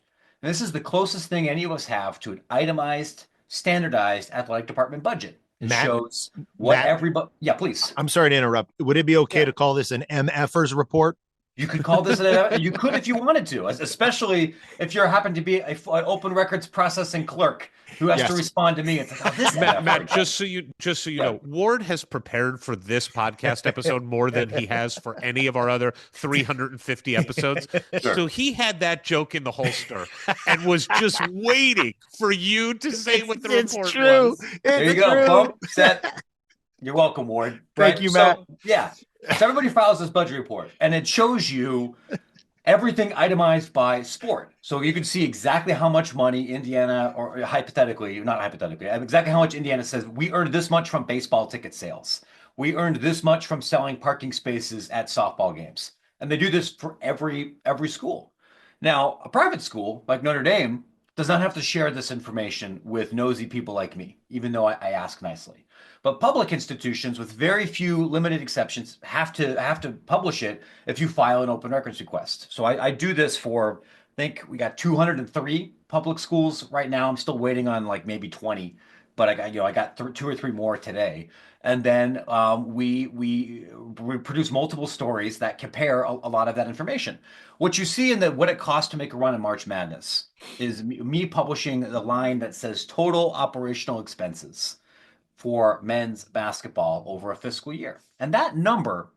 And this is the closest thing any of us have to an itemized, standardized athletic department budget. It shows what everybody. Yeah, please. I'm sorry to interrupt. Would it be okay to call this an MFers report? You could call this you could if you wanted to, especially if you happen to be an open records processing clerk who has to respond to me. It's like, oh, this Matt, just so you know, Ward has prepared for this podcast episode more than he has for any of our other 350 episodes. Sure. So he had that joke in the holster and was just waiting for you to say what the report was. There you go. Pump, set. You're welcome, Ward. Thank Right? you, Matt. So, yeah. So everybody files this budget report, and it shows you everything itemized by sport. So you can see exactly how much money Indiana, or hypothetically, not hypothetically, exactly how much Indiana says we earned this much from baseball ticket sales. We earned this much from selling parking spaces at softball games. And they do this for every school. Now, a private school like Notre Dame does not have to share this information with nosy people like me, even though I ask nicely. But public institutions, with very few limited exceptions, have to publish it if you file an open records request. So I do this for, I think we got 203 public schools right now. I'm still waiting on like maybe 20, but I got two or three more today. And then we produce multiple stories that compare a lot of that information. What you see in what it costs to make a run in March Madness is me publishing the line that says total operational expenses for men's basketball over a fiscal year. And that number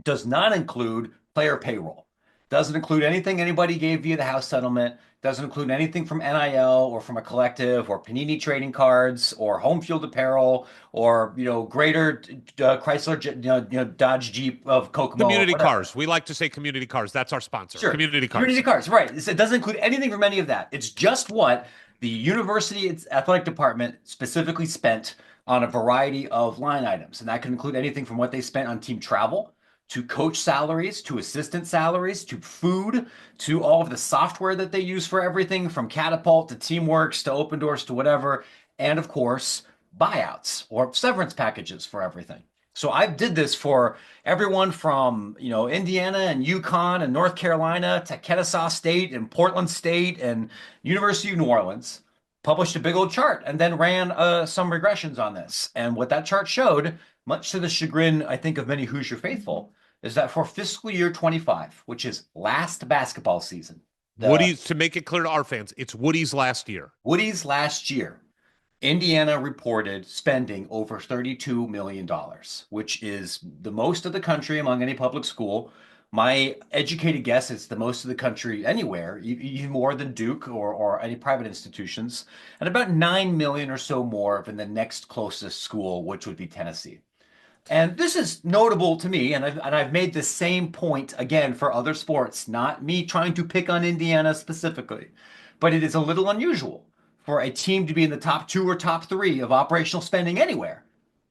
does not include player payroll, doesn't include anything anybody gave via the house settlement, doesn't include anything from NIL or from a collective or Panini trading cards or home field apparel or greater Chrysler Dodge Jeep of Kokomo. Community whatever. cars. We like to say community cars. That's our sponsor. Sure. Community cars. Community cars, right. It doesn't include anything from any of that. It's just what the university athletic department specifically spent on a variety of line items. And that can include anything from what they spent on team travel, to coach salaries, to assistant salaries, to food, to all of the software that they use for everything, from Catapult to Teamworks to Open Doors to whatever. And of course, buyouts or severance packages for everything. So I did this for everyone from, Indiana and UConn and North Carolina to Kennesaw State and Portland State and University of New Orleans. Published a big old chart and then ran some regressions on this. And what that chart showed, much to the chagrin, I think, of many Hoosier faithful, is that for fiscal year 25, which is last basketball season. Woody's, to make it clear to our fans, it's Woody's last year. Woody's last year. Indiana reported spending over $32 million, which is the most of the country among any public school. My educated guess is the most of the country anywhere, even more than Duke or any private institutions, and about 9 million or so more than the next closest school, which would be Tennessee. And this is notable to me, and I've made the same point again for other sports, not me trying to pick on Indiana specifically, but it is a little unusual for a team to be in the top 2 or top 3 of operational spending anywhere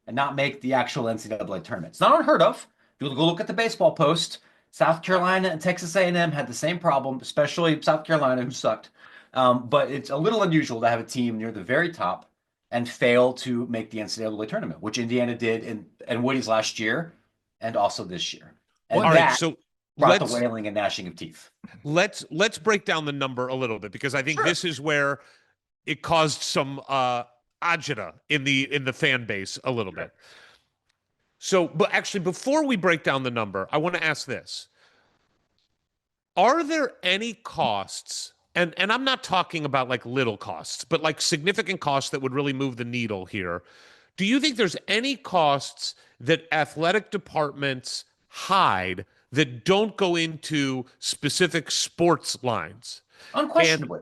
and not make the actual NCAA tournament. It's not unheard of. If you go look at the baseball post, South Carolina and Texas A&M had the same problem, especially South Carolina, who sucked. But it's a little unusual to have a team near the very top and fail to make the NCAA tournament, which Indiana did in Woody's last year and also this year. And All that right, so brought the wailing and gnashing of teeth. Let's break down the number a little bit, because I think this is where it caused some agita in the fan base a little bit. So, but actually, before we break down the number, I want to ask this. Are there any costs, and I'm not talking about like little costs, but like significant costs that would really move the needle here? Do you think there's any costs that athletic departments hide that don't go into specific sports lines? Unquestionably.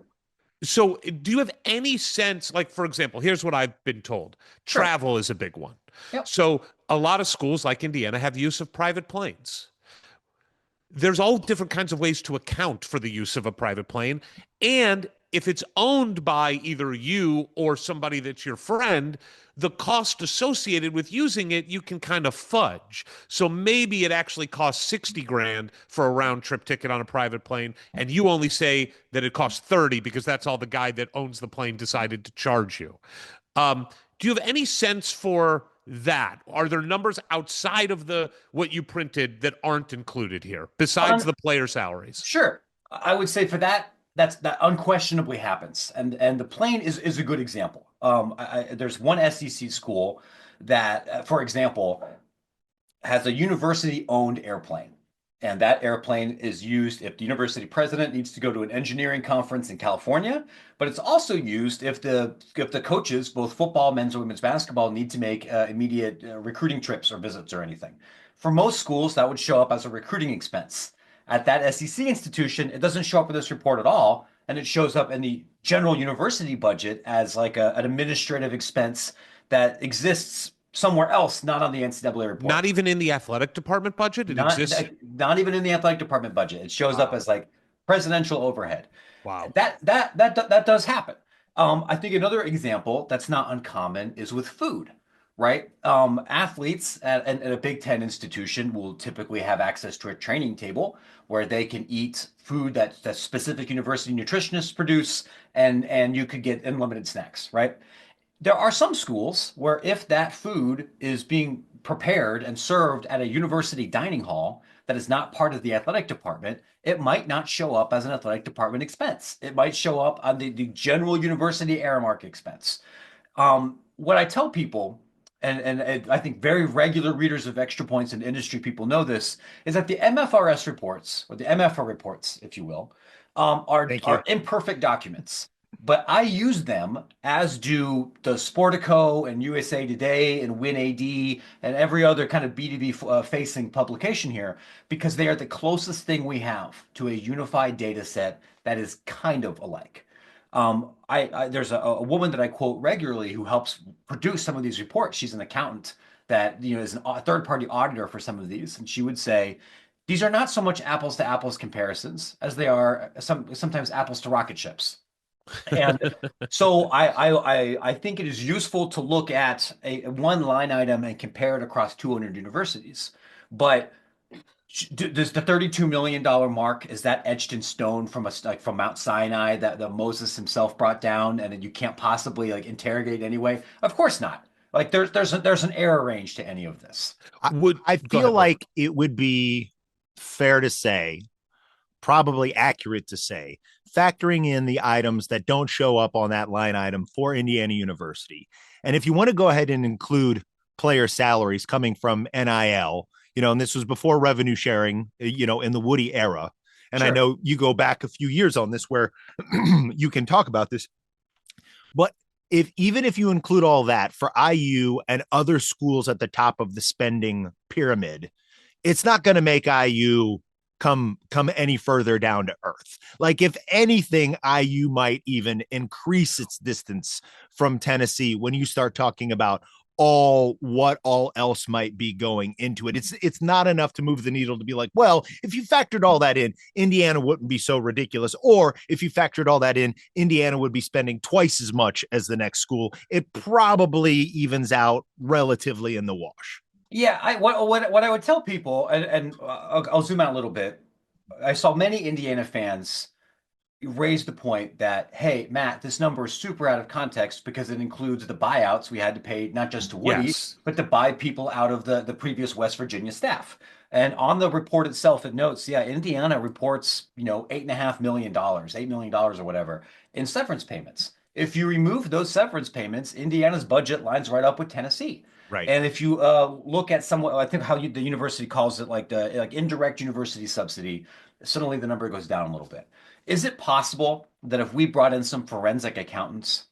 So do you have any sense, like, for example, here's what I've been told. Travel is a big one. Yep. So a lot of schools like Indiana have use of private planes. There's all different kinds of ways to account for the use of a private plane. And if it's owned by either you or somebody that's your friend, the cost associated with using it, you can kind of fudge. So maybe it actually costs 60 grand for a round trip ticket on a private plane, and you only say that it costs 30 because that's all the guy that owns the plane decided to charge you. Do you have any sense for that? Are there numbers outside of what you printed that aren't included here, besides the player salaries? Sure. I would say for that unquestionably happens. And the plane is a good example. There's one SEC school that, for example, has a university-owned airplane. And that airplane is used if the university president needs to go to an engineering conference in California, but it's also used if the coaches, both football, men's and women's basketball, need to make immediate recruiting trips or visits or anything. For most schools, that would show up as a recruiting expense. At that SEC institution, it doesn't show up in this report at all, and it shows up in the general university budget as like an administrative expense that exists somewhere else, not on the NCAA report. Not even in the athletic department budget. It exists. Not even in the athletic department budget. It shows up as like presidential overhead. Wow. That does happen. I think another example that's not uncommon is with food, right? Athletes at a Big Ten institution will typically have access to a training table where they can eat food that specific university nutritionists produce, and you could get unlimited snacks, right? There are some schools where if that food is being prepared and served at a university dining hall that is not part of the athletic department, it might not show up as an athletic department expense. It might show up on the general university Aramark expense. What I tell people, and I think very regular readers of Extra Points and industry people know this, is that the MFRS reports, or the MFR reports, if you will, are imperfect documents. But I use them, as do the Sportico and USA Today and WinAD and every other kind of B2B facing publication here, because they are the closest thing we have to a unified data set that is kind of alike. There's a woman that I quote regularly who helps produce some of these reports. She's an accountant that is a third-party auditor for some of these, and she would say these are not so much apples to apples comparisons as they are sometimes apples to rocket ships. And so I think it is useful to look at one line item and compare it across 200 universities. But does the $32 million mark, is that etched in stone from from Mount Sinai that Moses himself brought down, and you can't possibly interrogate anyway? Of course not. Like there's an error range to any of this. I feel like it would be fair to say, probably accurate to say, factoring in the items that don't show up on that line item for Indiana University. And if you want to go ahead and include player salaries coming from NIL, and this was before revenue sharing, in the Woody era. And sure. I know you go back a few years on this where you can talk about this. But even if you include all that for IU and other schools at the top of the spending pyramid, it's not going to make IU come any further down to earth. Like, if anything, IU might even increase its distance from Tennessee when you start talking about all else might be going into it. It's not enough to move the needle to be like, well, if you factored all that in, Indiana wouldn't be so ridiculous. Or if you factored all that in, Indiana would be spending twice as much as the next school. It probably evens out relatively in the wash. Yeah, what I would tell people, and I'll zoom out a little bit. I saw many Indiana fans raise the point that, hey, Matt, this number is super out of context because it includes the buyouts we had to pay, not just to Woody, but to buy people out of the previous West Virginia staff. And on the report itself, it notes, Indiana reports, $8.5 million, $8 million or whatever in severance payments. If you remove those severance payments, Indiana's budget lines right up with Tennessee. Right. And if you look at I think how the university calls it, like indirect university subsidy, suddenly the number goes down a little bit. Is it possible that if we brought in some forensic accountants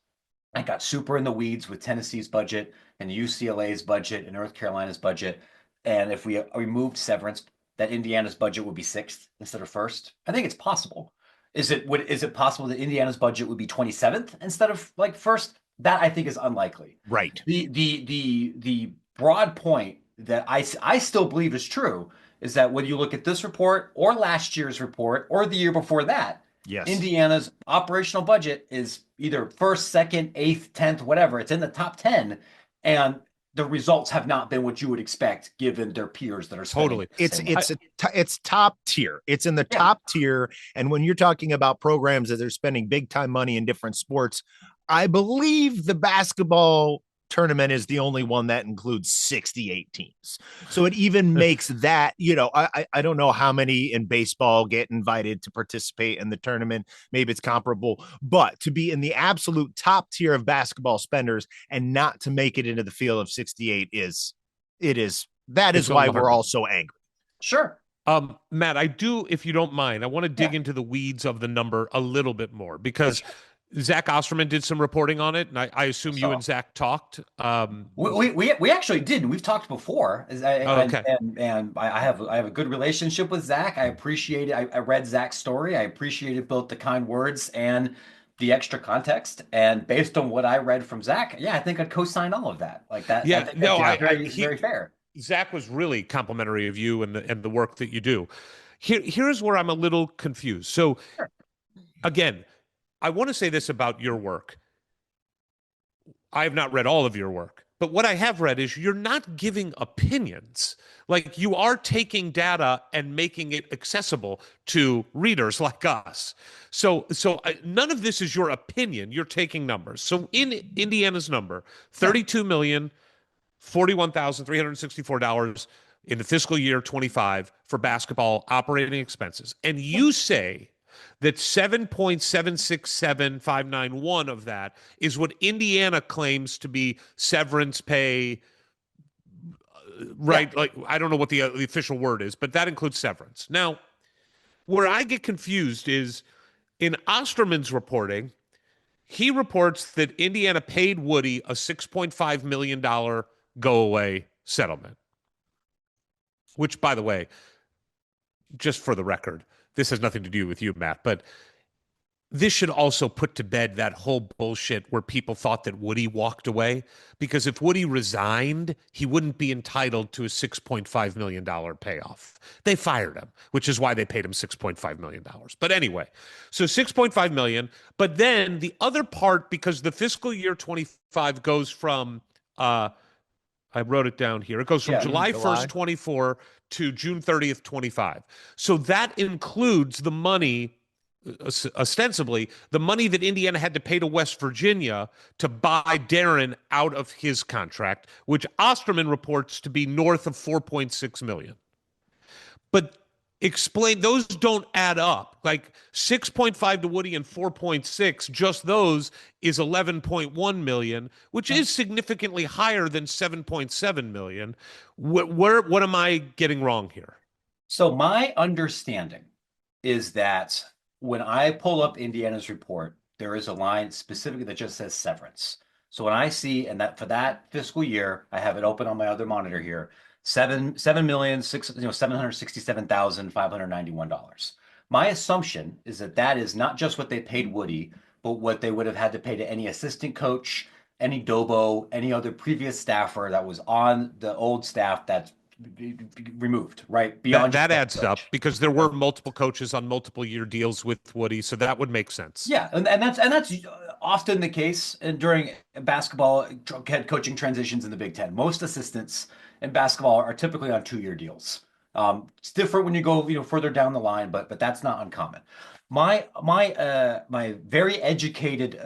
and got super in the weeds with Tennessee's budget and UCLA's budget and North Carolina's budget, and if we removed severance, that Indiana's budget would be sixth instead of first? I think it's possible. Is it possible that Indiana's budget would be 27th instead of first? That I think is unlikely. Right. The broad point that I still believe is true is that when you look at this report or last year's report or the year before that, yes, Indiana's operational budget is either first, second, eighth, 10th, whatever. It's in the top 10, and the results have not been what you would expect given their peers that are spending. Totally. It's top tier. It's in the top tier. And when you're talking about programs that are spending big time money in different sports, I believe the basketball tournament is the only one that includes 68 teams. So it even makes that, I don't know how many in baseball get invited to participate in the tournament. Maybe it's comparable, but to be in the absolute top tier of basketball spenders and not to make it into the field of 68 is why we're all so angry. Sure. Matt, if you don't mind, I want to dig into the weeds of the number a little bit more, because Zach Osterman did some reporting on it, and I assume you and Zach talked. We actually did, and we've talked before. Okay. And I have a good relationship with Zach. I appreciate it. I read Zach's story. I appreciated both the kind words and the extra context, and based on what I read from Zach, yeah, I think I'd co-sign all of that. Like that, I Yeah, think no, that's very fair. Zach was really complimentary of you and the work that you do. Here's where I'm a little confused. So Sure. again, I want to say this about your work. I have not read all of your work, but what I have read is you're not giving opinions. Like you are taking data and making it accessible to readers like us. So none of this is your opinion. You're taking numbers. So in Indiana's number, 32 million, $41,364 in the fiscal year 25 for basketball operating expenses. And you say that 7.767591 of that is what Indiana claims to be severance pay, right? Yeah. Like, I don't know what the official word is, but that includes severance. Now, where I get confused is in Osterman's reporting, he reports that Indiana paid Woody a $6.5 million go away settlement, which, by the way, just for the record, this has nothing to do with you, Matt, but this should also put to bed that whole bullshit where people thought that Woody walked away. Because if Woody resigned, he wouldn't be entitled to a $6.5 million payoff. They fired him, which is why they paid him $6.5 million. But anyway, so $6.5 million. But then the other part, because the fiscal year 25 goes from, I wrote it down here, it goes from July 1st, 24 to June 30th, 25. So that includes the money, ostensibly the money that Indiana had to pay to West Virginia to buy Darren out of his contract, which Osterman reports to be north of 4.6 million. But explain, those don't add up. Like 6.5 to Woody and 4.6, just those is 11.1 million, which is significantly higher than 7.7 million. What am I getting wrong here? So my understanding is that when I pull up Indiana's report, there is a line specifically that just says severance. So when I see, and that for that fiscal year, I have it open on my other monitor here, 7,767,591. My assumption is that that is not just what they paid Woody, but what they would have had to pay to any assistant coach, any Dobo, any other previous staffer that was on the old staff that's removed, right? Beyond that adds up because there were multiple coaches on multiple year deals with Woody, so that would make sense. Yeah, and that's often the case during basketball head coaching transitions in the Big Ten. Most assistants in basketball are typically on 2-year deals. It's different when you go further down the line, but that's not uncommon. My very educated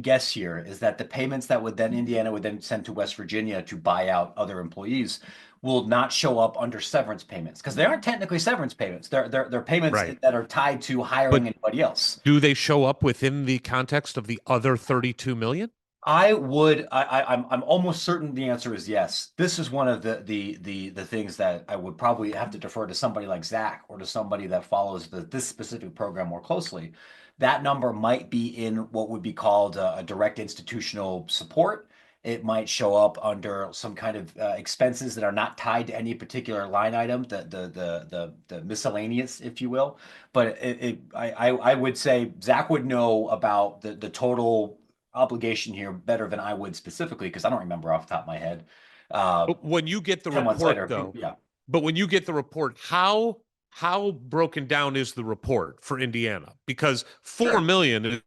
guess here is that the payments that Indiana would then send to West Virginia to buy out other employees will not show up under severance payments because they aren't technically severance payments. They're payments that are tied to hiring anybody else. Do they show up within the context of the other 32 million? I'm almost certain the answer is yes. This is one of the things that I would probably have to defer to somebody like Zach or to somebody that follows this specific program more closely. That number might be in what would be called a direct institutional support. It might show up under some kind of expenses that are not tied to any particular line item, the miscellaneous, if you will. But I would say Zach would know about the total obligation here better than I would specifically because I don't remember off the top of my head. But when you get the report, though, yeah. But when you get the report, how broken down is the report for Indiana? Because 4 million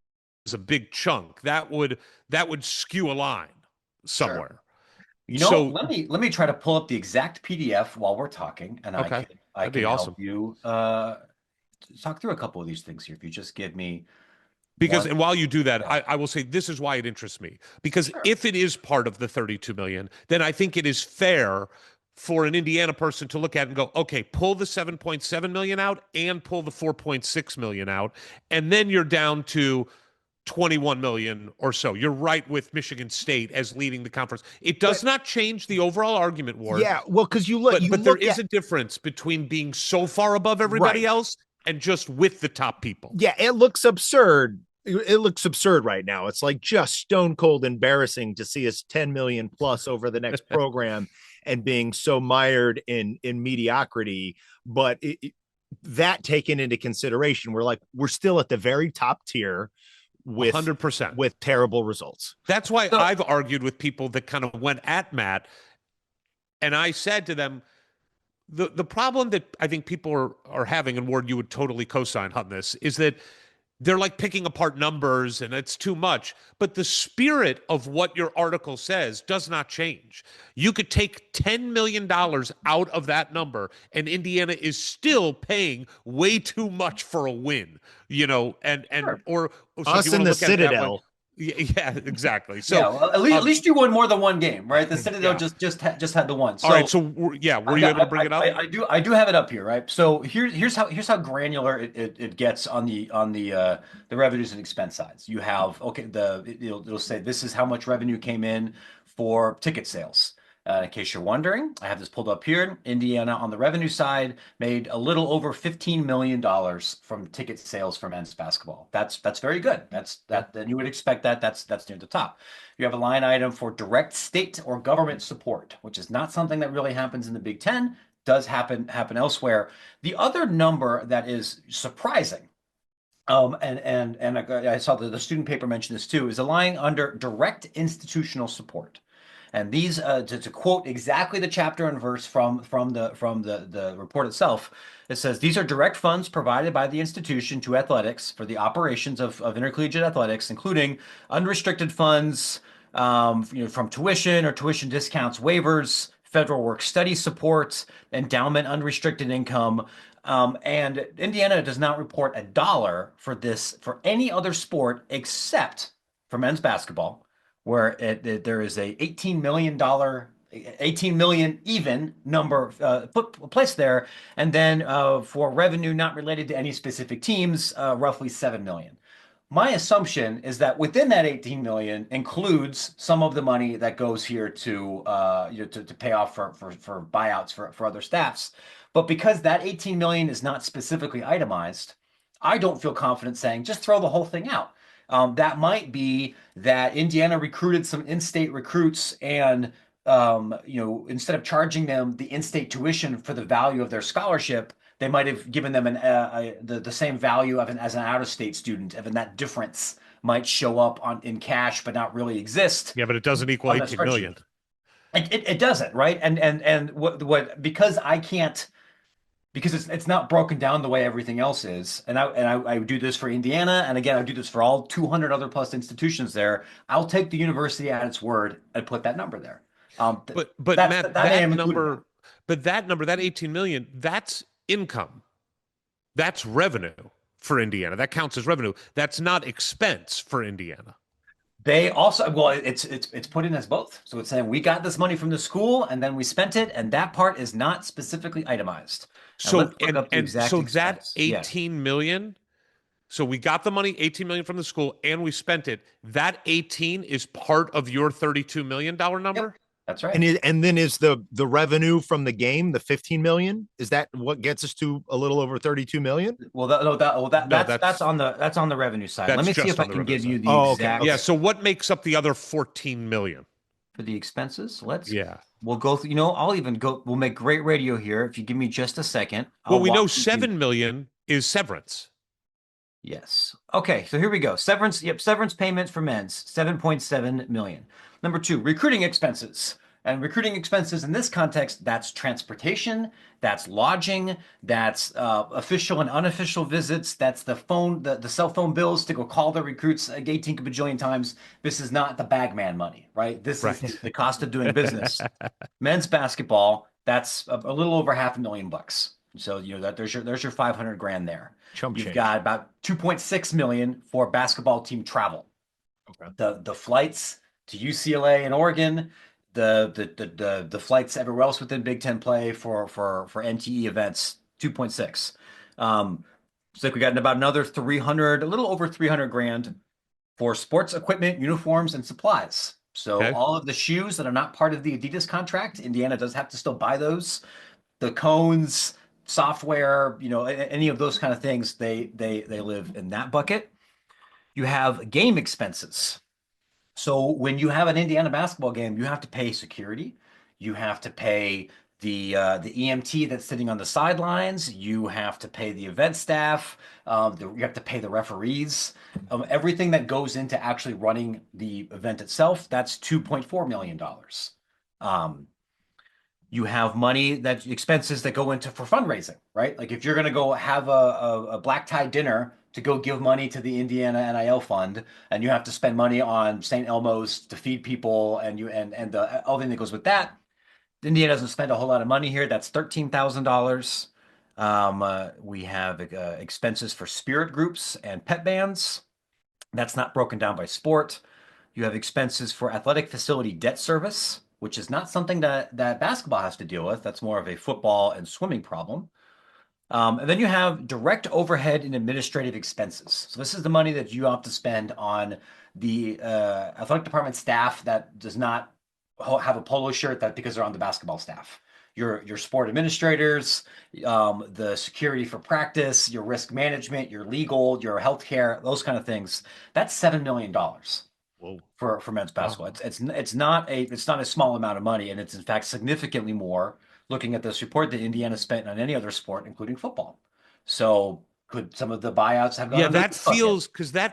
is a big chunk. That would skew a line somewhere. Sure. Let me try to pull up the exact PDF while we're talking, and I can help you talk through a couple of these things here. If you just give me and while you do that, I will say this is why it interests me. Because if it is part of the 32 million, then I think it is fair for an Indiana person to look at and go, okay, pull the 7.7 million out and pull the 4.6 million out, and then you're down to 21 million or so. You're right with Michigan State as leading the conference. It does not change the overall argument, Ward. Yeah, well, because you look, but there is a difference between being so far above everybody else and just with the top people. Yeah, it looks absurd. It looks absurd right now. It's like just stone cold embarrassing to see us 10 million plus over the next program and being so mired in mediocrity. But that taken into consideration, we're still at the very top tier. with 100%. with terrible results. That's why So- I've argued with people that kind of went at Matt, and I said to them, the problem that I think people are having, and Ward, you would totally co-sign on this, is that they're like picking apart numbers and it's too much. But the spirit of what your article says does not change. You could take $10 million out of that number, and Indiana is still paying way too much for a win, and Sure. or so if Us you in want to the look at it that way, Citadel. yeah, exactly. So yeah, well, at least you won more than one game, right? The Citadel Yeah. just had the one. So all right, so were you able to bring it up? I do have it up here, right? So here's how granular it gets on the revenues and expense sides. You have it'll say this is how much revenue came in for ticket sales. In case you're wondering, I have this pulled up here. Indiana on the revenue side made a little over $15 million from ticket sales for men's basketball. That's very good. Then you would expect that. That's near the top. You have a line item for direct state or government support, which is not something that really happens in the Big Ten. Does happen elsewhere. The other number that is surprising, and I saw the student paper mention this too, is a line under direct institutional support. And these, to quote exactly the chapter and verse from the report itself, it says these are direct funds provided by the institution to athletics for the operations of intercollegiate athletics, including unrestricted funds, from tuition or tuition discounts, waivers, federal work study support, endowment, unrestricted income. And Indiana does not report a dollar for this for any other sport except for men's basketball, where there is a $18 million even number placed there, and then for revenue not related to any specific teams, roughly $7 million. My assumption is that within that 18 million includes some of the money that goes here to pay off for buyouts for other staffs. But because that 18 million is not specifically itemized, I don't feel confident saying just throw the whole thing out. That might be that Indiana recruited some in-state recruits and instead of charging them the in-state tuition for the value of their scholarship, they might have given them the same value as an out-of-state student, and that difference might show up in cash but not really exist. Yeah, but it doesn't equal 18 million. It doesn't, right? And what because I can't. Because it's not broken down the way everything else is, and I do this for Indiana, and again I do this for all 200 other plus institutions there. I'll take the university at its word and put that number there. But Matt, that number, that 18 million, that's income, that's revenue for Indiana. That counts as revenue. That's not expense for Indiana. They also, well, it's put in as both. So it's saying we got this money from the school and then we spent it, and that part is not specifically itemized. So that 18 million. So we got the money, 18 million from the school, and we spent it. That 18 is part of your $32 million number. Yep, that's right. And then is the revenue from the game, the 15 million? Is that what gets us to a little over 32 million? Well, that's on the revenue side. Let me see if I can give you the exact. Yeah. So what makes up the other 14 million for the expenses? We'll go through, we'll make great radio here. If you give me just a second. Well, we know 7 million is severance. Yes. Okay. So here we go. Severance. Yep. Severance payments for men's 7.7 million. Number 2, recruiting expenses. And recruiting expenses in this context, that's transportation, that's lodging, that's official and unofficial visits, that's the phone, the cell phone bills to go call the recruits 18 bajillion times. This is not the bagman money, right? This is the cost of doing business. Men's basketball, that's a little over $500,000. So that there's your 500 grand there. You've got about 2.6 million for basketball team travel. Okay. The flights to UCLA and Oregon, the flights everywhere else within Big Ten play for NTE events, 2.6. So we got about another 300, a little over 300 grand for sports equipment, uniforms, and supplies. So all of the shoes that are not part of the Adidas contract, Indiana does have to still buy those. The cones, software, any of those kind of things, they live in that bucket. You have game expenses. So when you have an Indiana basketball game, you have to pay security, you have to pay the EMT that's sitting on the sidelines. You have to pay the event staff. You have to pay the referees. Everything that goes into actually running the event itself, that's $2.4 million. You have money that expenses that go into for fundraising, right? Like if you're going to go have a black tie dinner to go give money to the Indiana NIL fund, and you have to spend money on St. Elmo's to feed people, and the everything that goes with that. Indiana doesn't spend a whole lot of money here. That's $13,000. We have expenses for spirit groups and pet bands. That's not broken down by sport. You have expenses for athletic facility debt service, which is not something that basketball has to deal with. That's more of a football and swimming problem. And then you have direct overhead and administrative expenses. So this is the money that you have to spend on the athletic department staff that does not have a polo shirt that because they're on the basketball staff. Your sport administrators, the security for practice, your risk management, your legal, your healthcare, those kind of things. That's $7 million. Whoa. For men's basketball. It's not a small amount of money, and it's in fact significantly more looking at this report that Indiana spent on any other sport, including football. So could some of the buyouts have gone? Yeah, that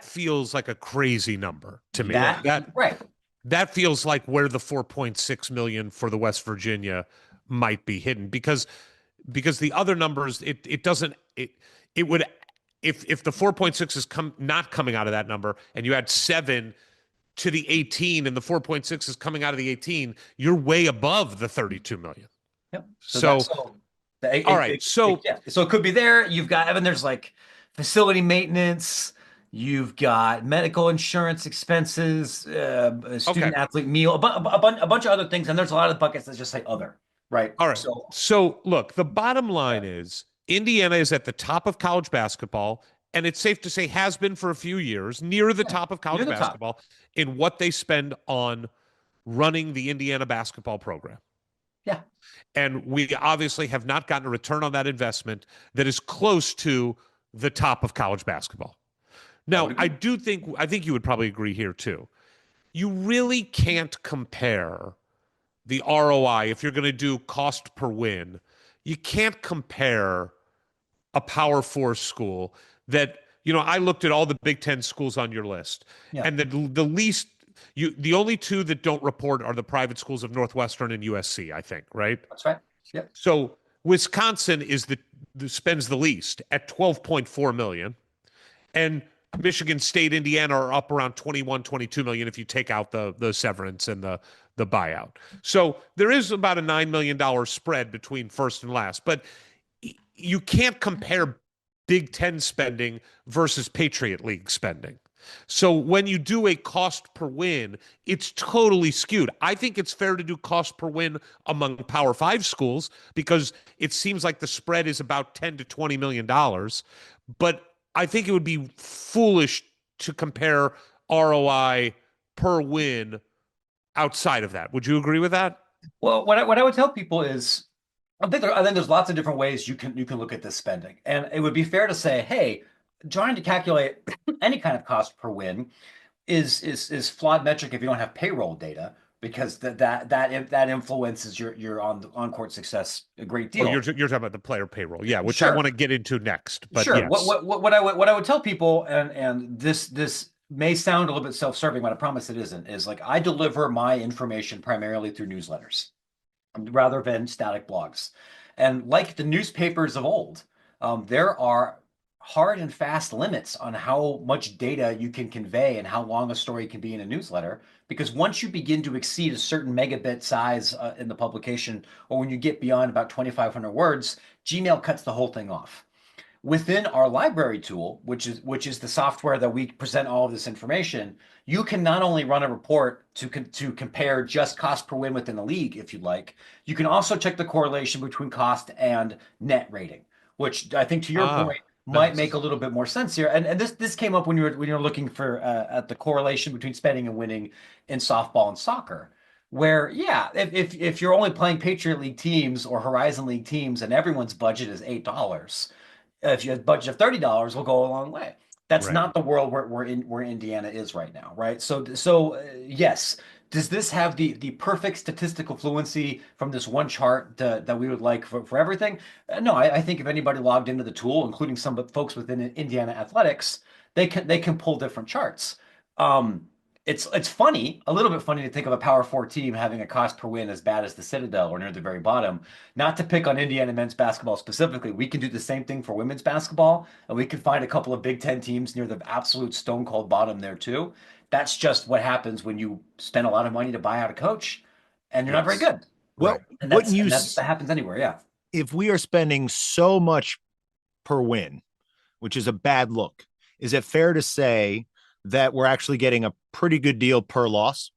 feels like a crazy number to me. Right. That feels like where the 4.6 million for the West Virginia might be hidden because the other numbers it would if the 4.6 is not coming out of that number and you add 7 to the 18 and the 4.6 is coming out of the 18, you're way above the 32 million. Yep. So it could be there. You've got Evan, there's like facility maintenance, you've got medical insurance expenses, student athlete meal, a bunch of other things, and there's a lot of buckets that just say other. Right. All right. So look, the bottom line is Indiana is at the top of college basketball, and it's safe to say has been for a few years, near the top of college basketball in what they spend on running the Indiana basketball program. Yeah. And we obviously have not gotten a return on that investment that is close to the top of college basketball. Now, I think you would probably agree here too. You really can't compare the ROI if you're going to do cost per win. You can't compare a Power 4 school that, I looked at all the Big Ten schools on your list, and the only two that don't report are the private schools of Northwestern and USC, I think, right? That's right. Yep. So Wisconsin spends the least at 12.4 million, and Michigan State, Indiana are up around 21, 22 million if you take out the severance and the buyout. So there is about a $9 million spread between first and last, but you can't compare Big Ten spending versus Patriot League spending. So when you do a cost per win, it's totally skewed. I think it's fair to do cost per win among Power 5 schools because it seems like the spread is about $10 to $20 million. But I think it would be foolish to compare ROI per win outside of that. Would you agree with that? Well, what I would tell people is I think there's lots of different ways you can look at this spending. And it would be fair to say, hey, trying to calculate any kind of cost per win is flawed metric if you don't have payroll data, because that influences your on-court success a great deal. You're talking about the player payroll, yeah, which I want to get into next. But sure. Yes. What I would tell people, and this may sound a little bit self-serving, but I promise it isn't, is like I deliver my information primarily through newsletters rather than static blogs. And like the newspapers of old, there are hard and fast limits on how much data you can convey and how long a story can be in a newsletter. Because once you begin to exceed a certain megabit size in the publication, or when you get beyond about 2,500 words, Gmail cuts the whole thing off. Within our library tool, which is the software that we present all of this information, you can not only run a report to compare just cost per win within the league, if you'd like. You can also check the correlation between cost and net rating, which I think to your point might make a little bit more sense here. And this came up when you were looking for at the correlation between spending and winning in softball and soccer. Where, yeah, if you're only playing Patriot League teams or Horizon League teams and everyone's budget is $8. If you have a budget of $30, will go a long way. That's not the world where Indiana is right now, right? So yes, does this have the perfect statistical fluency from this one chart that we would like for everything? No, I think if anybody logged into the tool, including some of the folks within Indiana Athletics, they can pull different charts. Um, it's funny, a little bit funny to think of a Power Four team having a cost per win as bad as the Citadel or near the very bottom. Not to pick on Indiana men's basketball specifically, we can do the same thing for women's basketball, and we can find a couple of Big Ten teams near the absolute stone cold bottom there too. That's just what happens when you spend a lot of money to buy out a coach, and you're not very Yes. good. Well, And wouldn't you that happens anywhere, yeah. if we are spending so much per win, which is a bad look, is it fair to say that we're actually getting a pretty good deal per loss?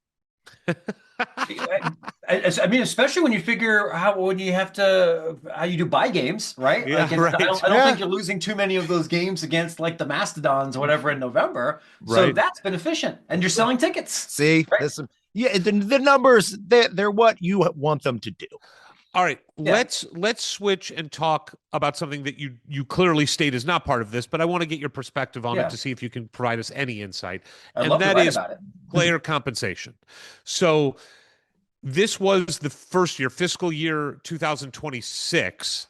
I mean, especially when you figure when you have to how you do buy games, right? Yeah, Like, right. I don't think you're losing too many of those games against like the Mastodons or whatever in November. So Right. that's been efficient, and you're selling tickets. See, Right. the numbers, they're what you want them to do. All right, Yeah. let's switch and talk about something that you clearly state is not part of this, but I want to get your perspective on Yeah. it to see if you can provide us any insight. I'd And love to that write is about it. player compensation. So this was the first year, fiscal year 2026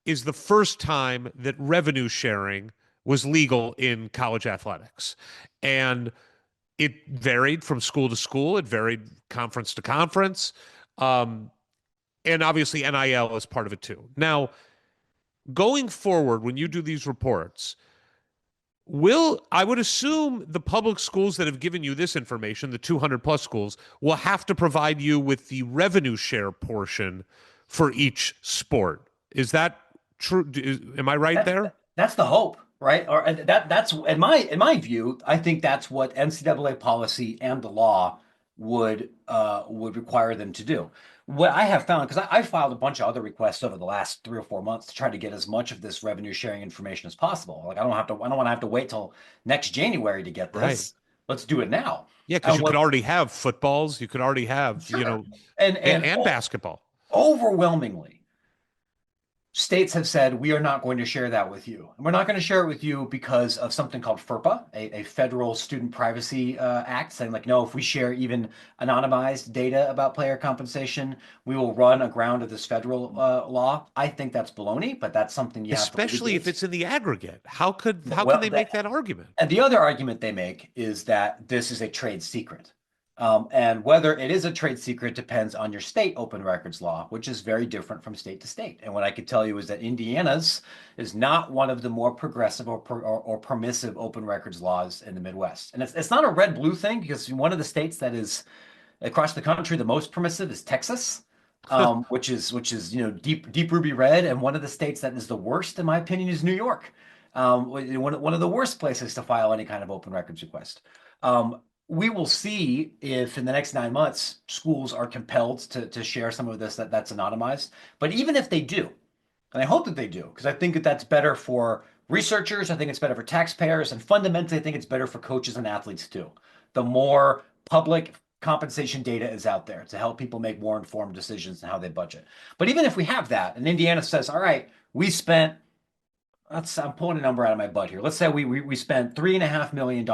is the first time that revenue sharing was legal in college athletics. And it varied from school to school, it varied conference to conference. And obviously NIL is part of it too. Now, going forward, when you do these reports, I would assume the public schools that have given you this information, the 200 plus schools, will have to provide you with the revenue share portion for each sport. Is that true? Am I right there? That's the hope, right? Or that's in my view, I think that's what NCAA policy and the law would require them to do. What I have found, because I filed a bunch of other requests over the last 3 or 4 months to try to get as much of this revenue sharing information as possible. Like I don't want to have to wait till next January to get this. Right. Let's do it now. Yeah, because And you could already have footballs, you could already have, Sure. and and basketball. overwhelmingly, states have said, we are not going to share that with you. And we're not going to share it with you because of something called FERPA, a federal student privacy act, saying like, no, if we share even anonymized data about player compensation, we will run aground of this federal law. I think that's baloney, but that's something you have to Especially if it's in the aggregate. How can Well, they make that argument? And the other argument they make is that this is a trade secret. And whether it is a trade secret depends on your state open records law, which is very different from state to state. And what I could tell you is that Indiana's is not one of the more progressive or permissive open records laws in the Midwest. And it's not a red-blue thing, because one of the states that is across the country the most permissive is Texas, which is deep ruby red. And one of the states that is the worst, in my opinion, is New York. One of the worst places to file any kind of open records request. We will see if in the next 9 months schools are compelled to share some of this that's anonymized. But even if they do, and I hope that they do, because I think that that's better for researchers, I think it's better for taxpayers, and fundamentally, I think it's better for coaches and athletes too. The more public compensation data is out there to help people make more informed decisions on how they budget. But even if we have that, and Indiana says, all right, we spent, I'm pulling a number out of my butt here. Let's say we spent $3.5 million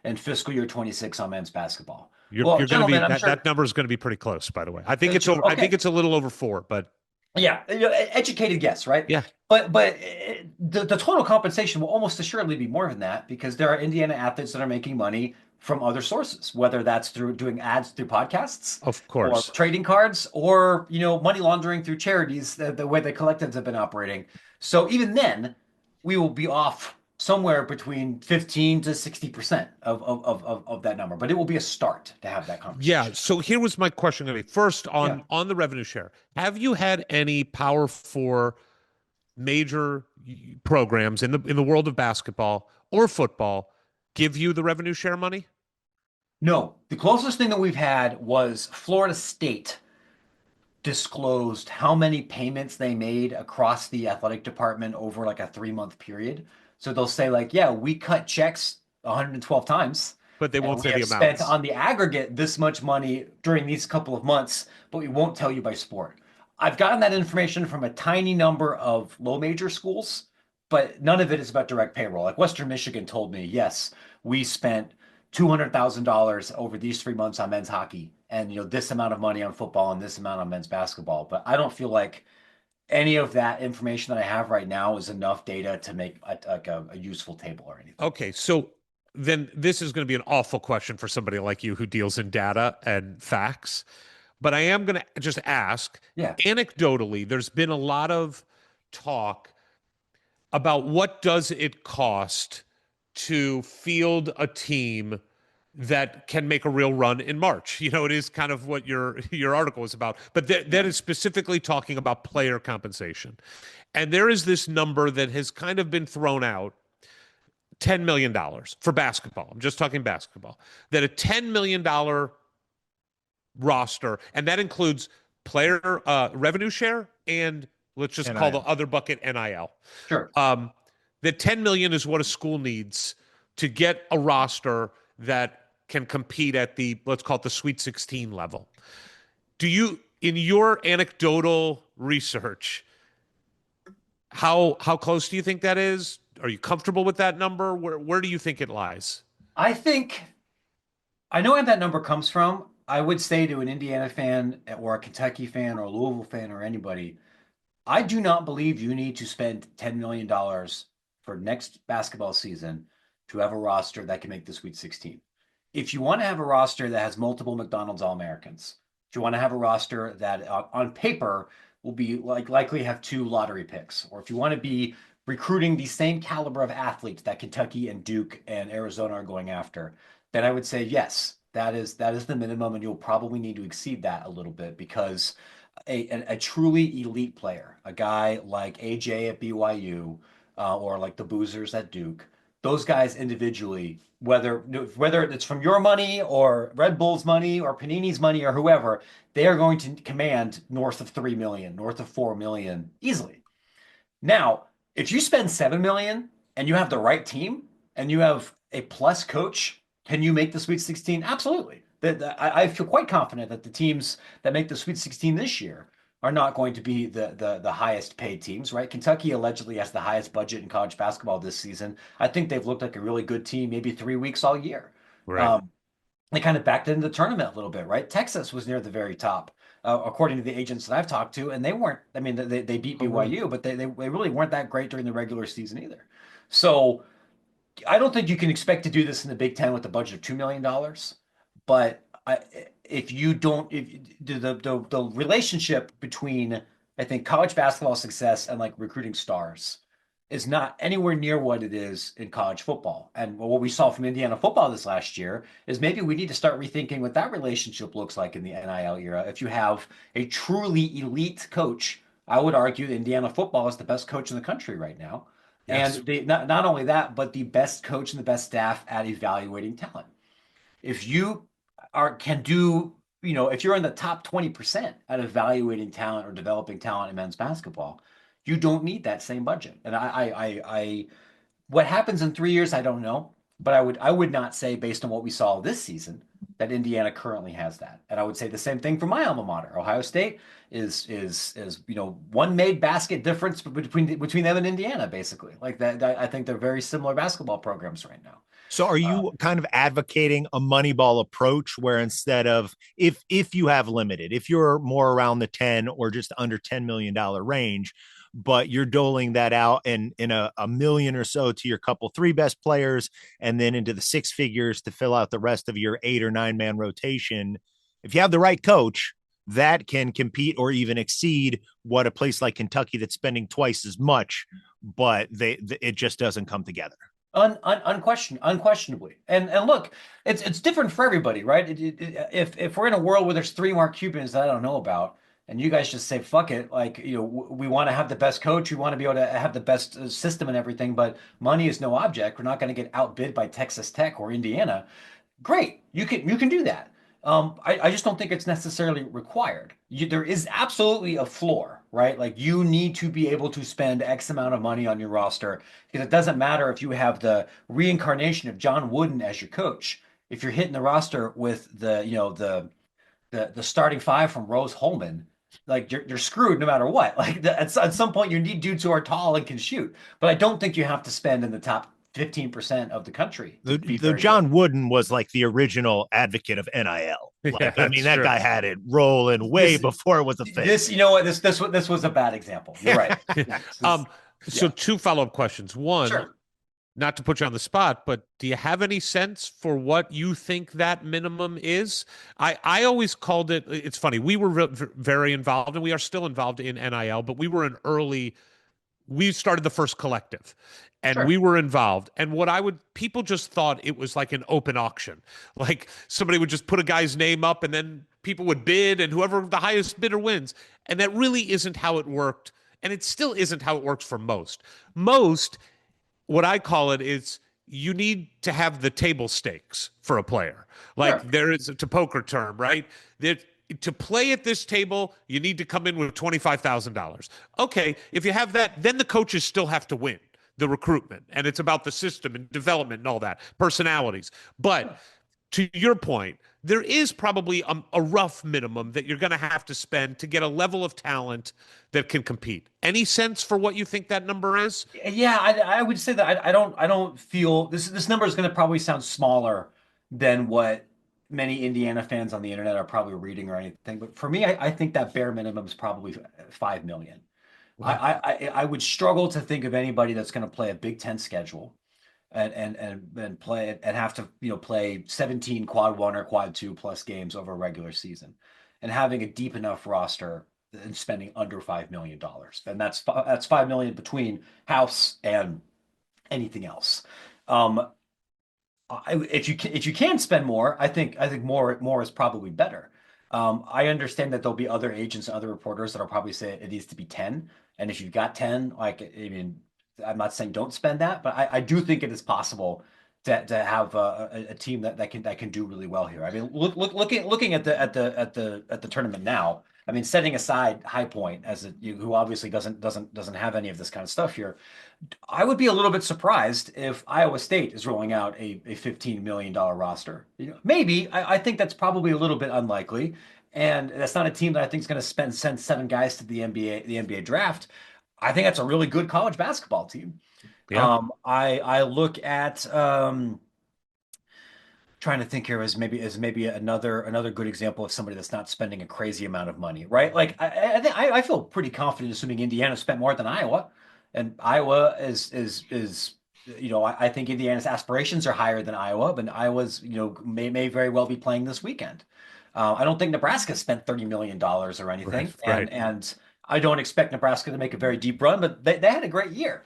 in fiscal year 26 on men's basketball. You're Well, going to be gentlemen, I'm sure. that number is going to be pretty close, by the way. I think it's over. I Okay. think it's a little over 4, but Yeah, educated guess, right? Yeah. But the total compensation will almost assuredly be more than that, because there are Indiana athletes that are making money from other sources, whether that's through doing ads through podcasts, of or course. trading cards, or money laundering through charities, the way the collectives have been operating. So even then, we will be off somewhere between 15 to 60% of that number, but it will be a start to have that conversation. Yeah. So here was my question going to be first on the revenue share. Have you had any Power Four major programs in the world of basketball or football give you the revenue share money? No, the closest thing that we've had was Florida State disclosed how many payments they made across the athletic department over like a 3-month period. So they'll say like, yeah, we cut checks 112 times, but they won't say the spent amounts on the aggregate this much money during these couple of months, but we won't tell you by sport. I've gotten that information from a tiny number of low major schools, but none of it is about direct payroll. Like Western Michigan told me, yes, we spent $200,000 over these 3 months on men's hockey, and this amount of money on football and this amount on men's basketball. But I don't feel like any of that information that I have right now is enough data to make a useful table or anything. Okay, so then this is going to be an awful question for somebody like you who deals in data and facts. But I am going to just ask, Yeah. anecdotally, there's been a lot of talk about what does it cost to field a team that can make a real run in March. It is kind of what your article is about. But that is specifically talking about player compensation. And there is this number that has kind of been thrown out, $10 million for basketball. I'm just talking basketball. That a $10 million roster, and that includes player revenue share and let's just call the other bucket NIL. Sure. That 10 million is what a school needs to get a roster that can compete at the, let's call it the Sweet 16 level. Do you, in your anecdotal research, how close do you think that is? Are you comfortable with that number? Where do you think it lies? I know where that number comes from. I would say to an Indiana fan or a Kentucky fan or a Louisville fan or anybody, I do not believe you need to spend $10 million for next basketball season to have a roster that can make the Sweet 16. If you want to have a roster that has multiple McDonald's All-Americans, if you want to have a roster that on paper will be likely have 2 lottery picks, or if you want to be recruiting the same caliber of athletes that Kentucky and Duke and Arizona are going after, then I would say yes, that is the minimum, and you'll probably need to exceed that a little bit because a truly elite player, a guy like AJ at BYU or like the Boozers at Duke, those guys individually, whether it's from your money or Red Bull's money or Panini's money or whoever, they are going to command north of 3 million, north of 4 million easily. Now, if you spend 7 million and you have the right team and you have a plus coach, can you make the Sweet 16? Absolutely. I feel quite confident that the teams that make the Sweet 16 this year are not going to be the highest paid teams, right? Kentucky allegedly has the highest budget in college basketball this season. I think they've looked like a really good team, maybe 3 weeks all year. Right. They kind of backed into the tournament a little bit, right? Texas was near the very top, according to the agents that I've talked to, and they weren't. I mean, they beat BYU, but they really weren't that great during the regular season either. So I don't think you can expect to do this in the Big Ten with a budget of $2 million. But if the relationship between, I think, college basketball success and like recruiting stars is not anywhere near what it is in college football. And what we saw from Indiana football this last year is maybe we need to start rethinking what that relationship looks like in the NIL era. If you have a truly elite coach, I would argue Indiana football is the best coach in the country right now. Yes. And not only that, but the best coach and the best staff at evaluating talent. If you can do, if you're in the top 20% at evaluating talent or developing talent in men's basketball, you don't need that same budget. And what happens in 3 years, I don't know, but I would not say based on what we saw this season that Indiana currently has that. And I would say the same thing for my alma mater. Ohio State is one made basket difference between them and Indiana, basically. Like that, I think they're very similar basketball programs right now. So are you kind of advocating a Moneyball approach where instead of if you have limited, if you're more around the 10 or just under $10 million range, but you're doling that out in a million or so to your couple 3 best players and then into the 6 figures to fill out the rest of your 8 or 9 man rotation. If you have the right coach, that can compete or even exceed what a place like Kentucky that's spending twice as much, but it just doesn't come together. Unquestionably. And look, it's different for everybody, right? If we're in a world where there's 3 Mark Cubans that I don't know about, and you guys just say, fuck it, like, we want to have the best coach, we want to be able to have the best system and everything, but money is no object. We're not going to get outbid by Texas Tech or Indiana. Great. You can do that. I just don't think it's necessarily required. There is absolutely a floor, right? Like you need to be able to spend X amount of money on your roster because it doesn't matter if you have the reincarnation of John Wooden as your coach. If you're hitting the roster with the starting 5 from Rose Holman, like you're screwed no matter what. Like at some point you need dudes who are tall and can shoot, but I don't think you have to spend in the top 15% of the country. The John Wooden was like the original advocate of NIL. Like, Yeah, I mean, that's that true. guy had it rolling way This- before it was a thing. This, you know what? This was a bad example. You're right. So Yeah. two follow-up questions. One, Sure. not to put you on the spot, but do you have any sense for what you think that minimum is? I always called it, it's funny, we were very involved and we are still involved in NIL, but we were an early, we started the first collective and Sure. we were involved. And what people just thought it was like an open auction. Like somebody would just put a guy's name up and then people would bid and whoever the highest bidder wins. And that really isn't how it worked. And it still isn't how it works for most. Most, what I call it is you need to have the table stakes for a player. Like Sure. there is a poker term, right? That to play at this table, you need to come in with $25,000. Okay, if you have that, then the coaches still have to win the recruitment, and it's about the system and development and all that, personalities. But to your point, there is probably a rough minimum that you're going to have to spend to get a level of talent that can compete. Any sense for what you think that number is? Yeah, I would say that I don't feel this number is going to probably sound smaller than what many Indiana fans on the internet are probably reading or anything. But for me, I think that bare minimum is probably 5 million. I would struggle to think of anybody that's going to play a Big Ten schedule and play it and have to play 17 quad one or quad two plus games over a regular season and having a deep enough roster and spending under $5 million. And that's 5 million between house and anything else. If you can spend more, I think more is probably better. I understand that there'll be other agents and other reporters that'll probably say it needs to be 10. And if you've got 10, like, I mean, I'm not saying don't spend that, but I do think it is possible to have a team that can do really well here. I mean, looking at the tournament now. I mean, setting aside High Point who obviously doesn't have any of this kind of stuff here. I would be a little bit surprised if Iowa State is rolling out a $15 million roster. Maybe. I think that's probably a little bit unlikely. And that's not a team that I think is going to send 7 guys to the NBA draft. I think that's a really good college basketball team. Yeah. I look at trying to think here as maybe another good example of somebody that's not spending a crazy amount of money, right? Like I feel pretty confident assuming Indiana spent more than Iowa, and Iowa is I think Indiana's aspirations are higher than Iowa, but Iowa's may very well be playing this weekend. I don't think Nebraska spent $30 million or anything, Right. and I don't expect Nebraska to make a very deep run, but they had a great year.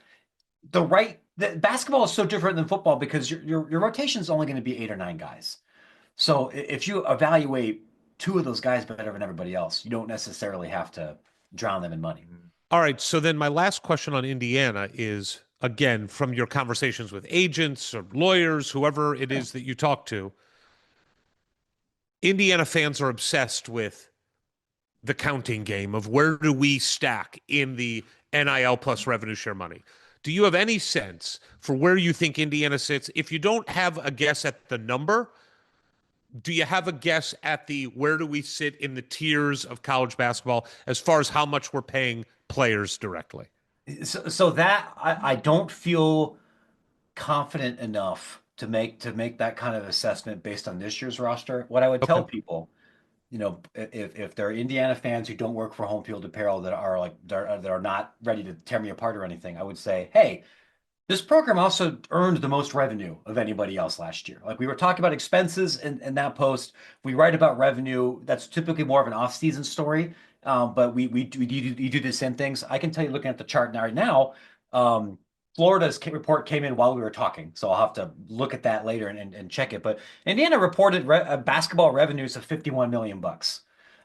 The basketball is so different than football because your rotation is only going to be 8 or 9 guys. So if you evaluate 2 of those guys better than everybody else, you don't necessarily have to drown them in money. All right. So then my last question on Indiana is, again, from your conversations with agents or lawyers, whoever it is that you talk to, Indiana fans are obsessed with the counting game of where do we stack in the NIL plus revenue share money. Do you have any sense for where you think Indiana sits? If you don't have a guess at the number, do you have a guess at where do we sit in the tiers of college basketball as far as how much we're paying players directly? So that I don't feel confident enough to make that kind of assessment based on this year's roster. What I would tell people, if there are Indiana fans who don't work for Home Field Apparel that are not ready to tear me apart or anything, I would say, hey, this program also earned the most revenue of anybody else last year. Like we were talking about expenses in that post. We write about revenue. That's typically more of an off-season story. But we do the same things. I can tell you, looking at the chart right now, Florida's report came in while we were talking, so I'll have to look at that later and check it. But Indiana reported basketball revenues of $51 million,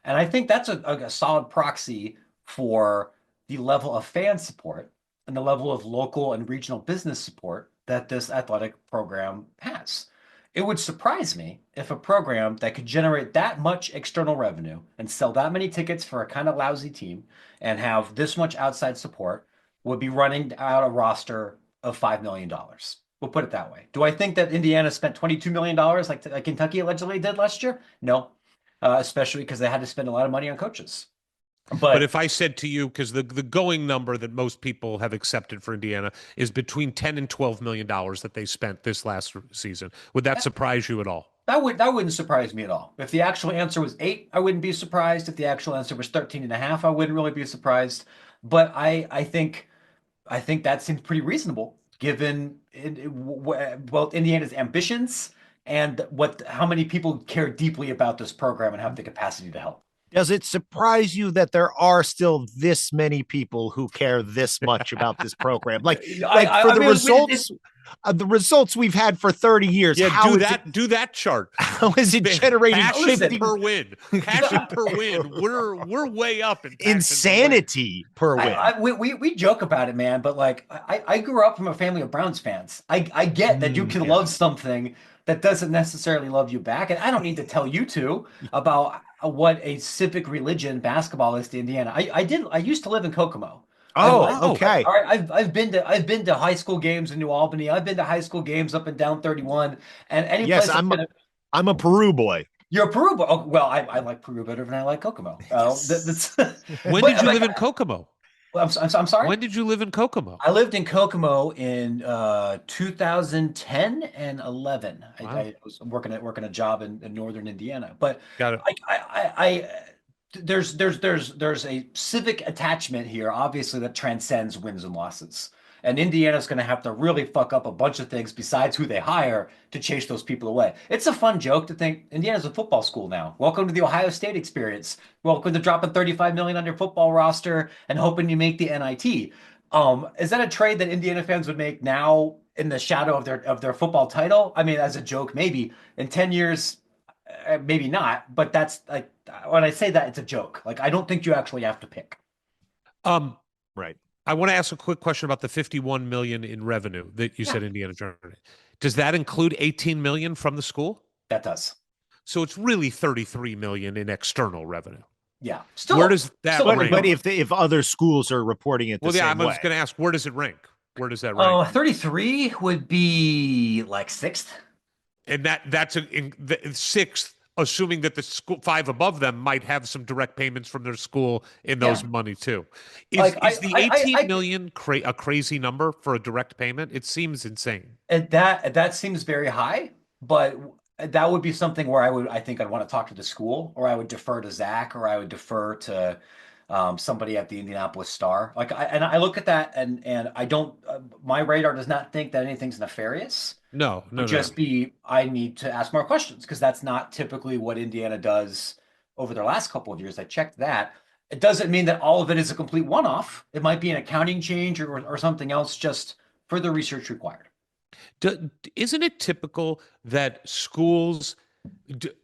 and I think that's a solid proxy for the level of fan support and the level of local and regional business support that this athletic program has. It would surprise me if a program that could generate that much external revenue and sell that many tickets for a kind of lousy team and have this much outside support would be running out a roster of $5 million. We'll put it that way. Do I think that Indiana spent $22 million like Kentucky allegedly did last year? No, especially because they had to spend a lot of money on coaches. But if I said to you, because the going number that most people have accepted for Indiana is between $10 and $12 million that they spent this last season, would that surprise you at all? That wouldn't surprise me at all. If the actual answer was 8, I wouldn't be surprised. If the actual answer was 13 and a half, I wouldn't really be surprised. But I think that seems pretty reasonable given well Indiana's ambitions and what how many people care deeply about this program and have the capacity to help. Does it surprise you that there are still this many people who care this much about this program? Like for the results, the results we've had for 30 years. Yeah, do that chart. How is it generating passion per win? Passion per win. We're way up in insanity per win. We joke about it, man, but like I grew up from a family of Browns fans. I get that you can love something that doesn't necessarily love you back, and I don't need to tell you two about what a civic religion basketball is to Indiana. I used to live in Kokomo. Oh, okay. All right, I've been to high school games in New Albany. I've been to high school games up and down 31, and any yes, place I'm a Peru boy. You're a Peru boy. Oh, well, I like Peru better than I like Kokomo. When did you live in Kokomo? I'm sorry. When did you live in Kokomo? I lived in Kokomo in 2010 and 11. Wow. I was working a job in northern Indiana, but got it. There's a civic attachment here, obviously, that transcends wins and losses. And Indiana's going to have to really fuck up a bunch of things besides who they hire to chase those people away. It's a fun joke to think Indiana's a football school now. Welcome to the Ohio State experience. Welcome to dropping $35 million on your football roster and hoping you make the NIT. Is that a trade that Indiana fans would make now in the shadow of their football title? I mean, as a joke, maybe. In 10 years, maybe not. But that's like when I say that, it's a joke. Like I don't think you actually have to pick. Right. I want to ask a quick question about the 51 million in revenue that you said Indiana generated. Does that include 18 million from the school? That does. So it's really 33 million in external revenue. Yeah. Where does that rank? But if other schools are reporting it the same way. I was going to ask, where does it rank? Where does that rank? 33 would be like 6th. And that's in the 6th, assuming that the school 5 above them might have some direct payments from their school in those money too. Is the 18 million a crazy number for a direct payment? It seems insane. And that seems very high, but that would be something where I think I'd want to talk to the school, or I would defer to Zach, or I would defer to somebody at the Indianapolis Star. Like I look at that and I don't my radar does not think that anything's nefarious. No. I need to ask more questions because that's not typically what Indiana does over their last couple of years. I checked that. It doesn't mean that all of it is a complete one-off. It might be an accounting change or something else, just further research required. Isn't it typical that schools,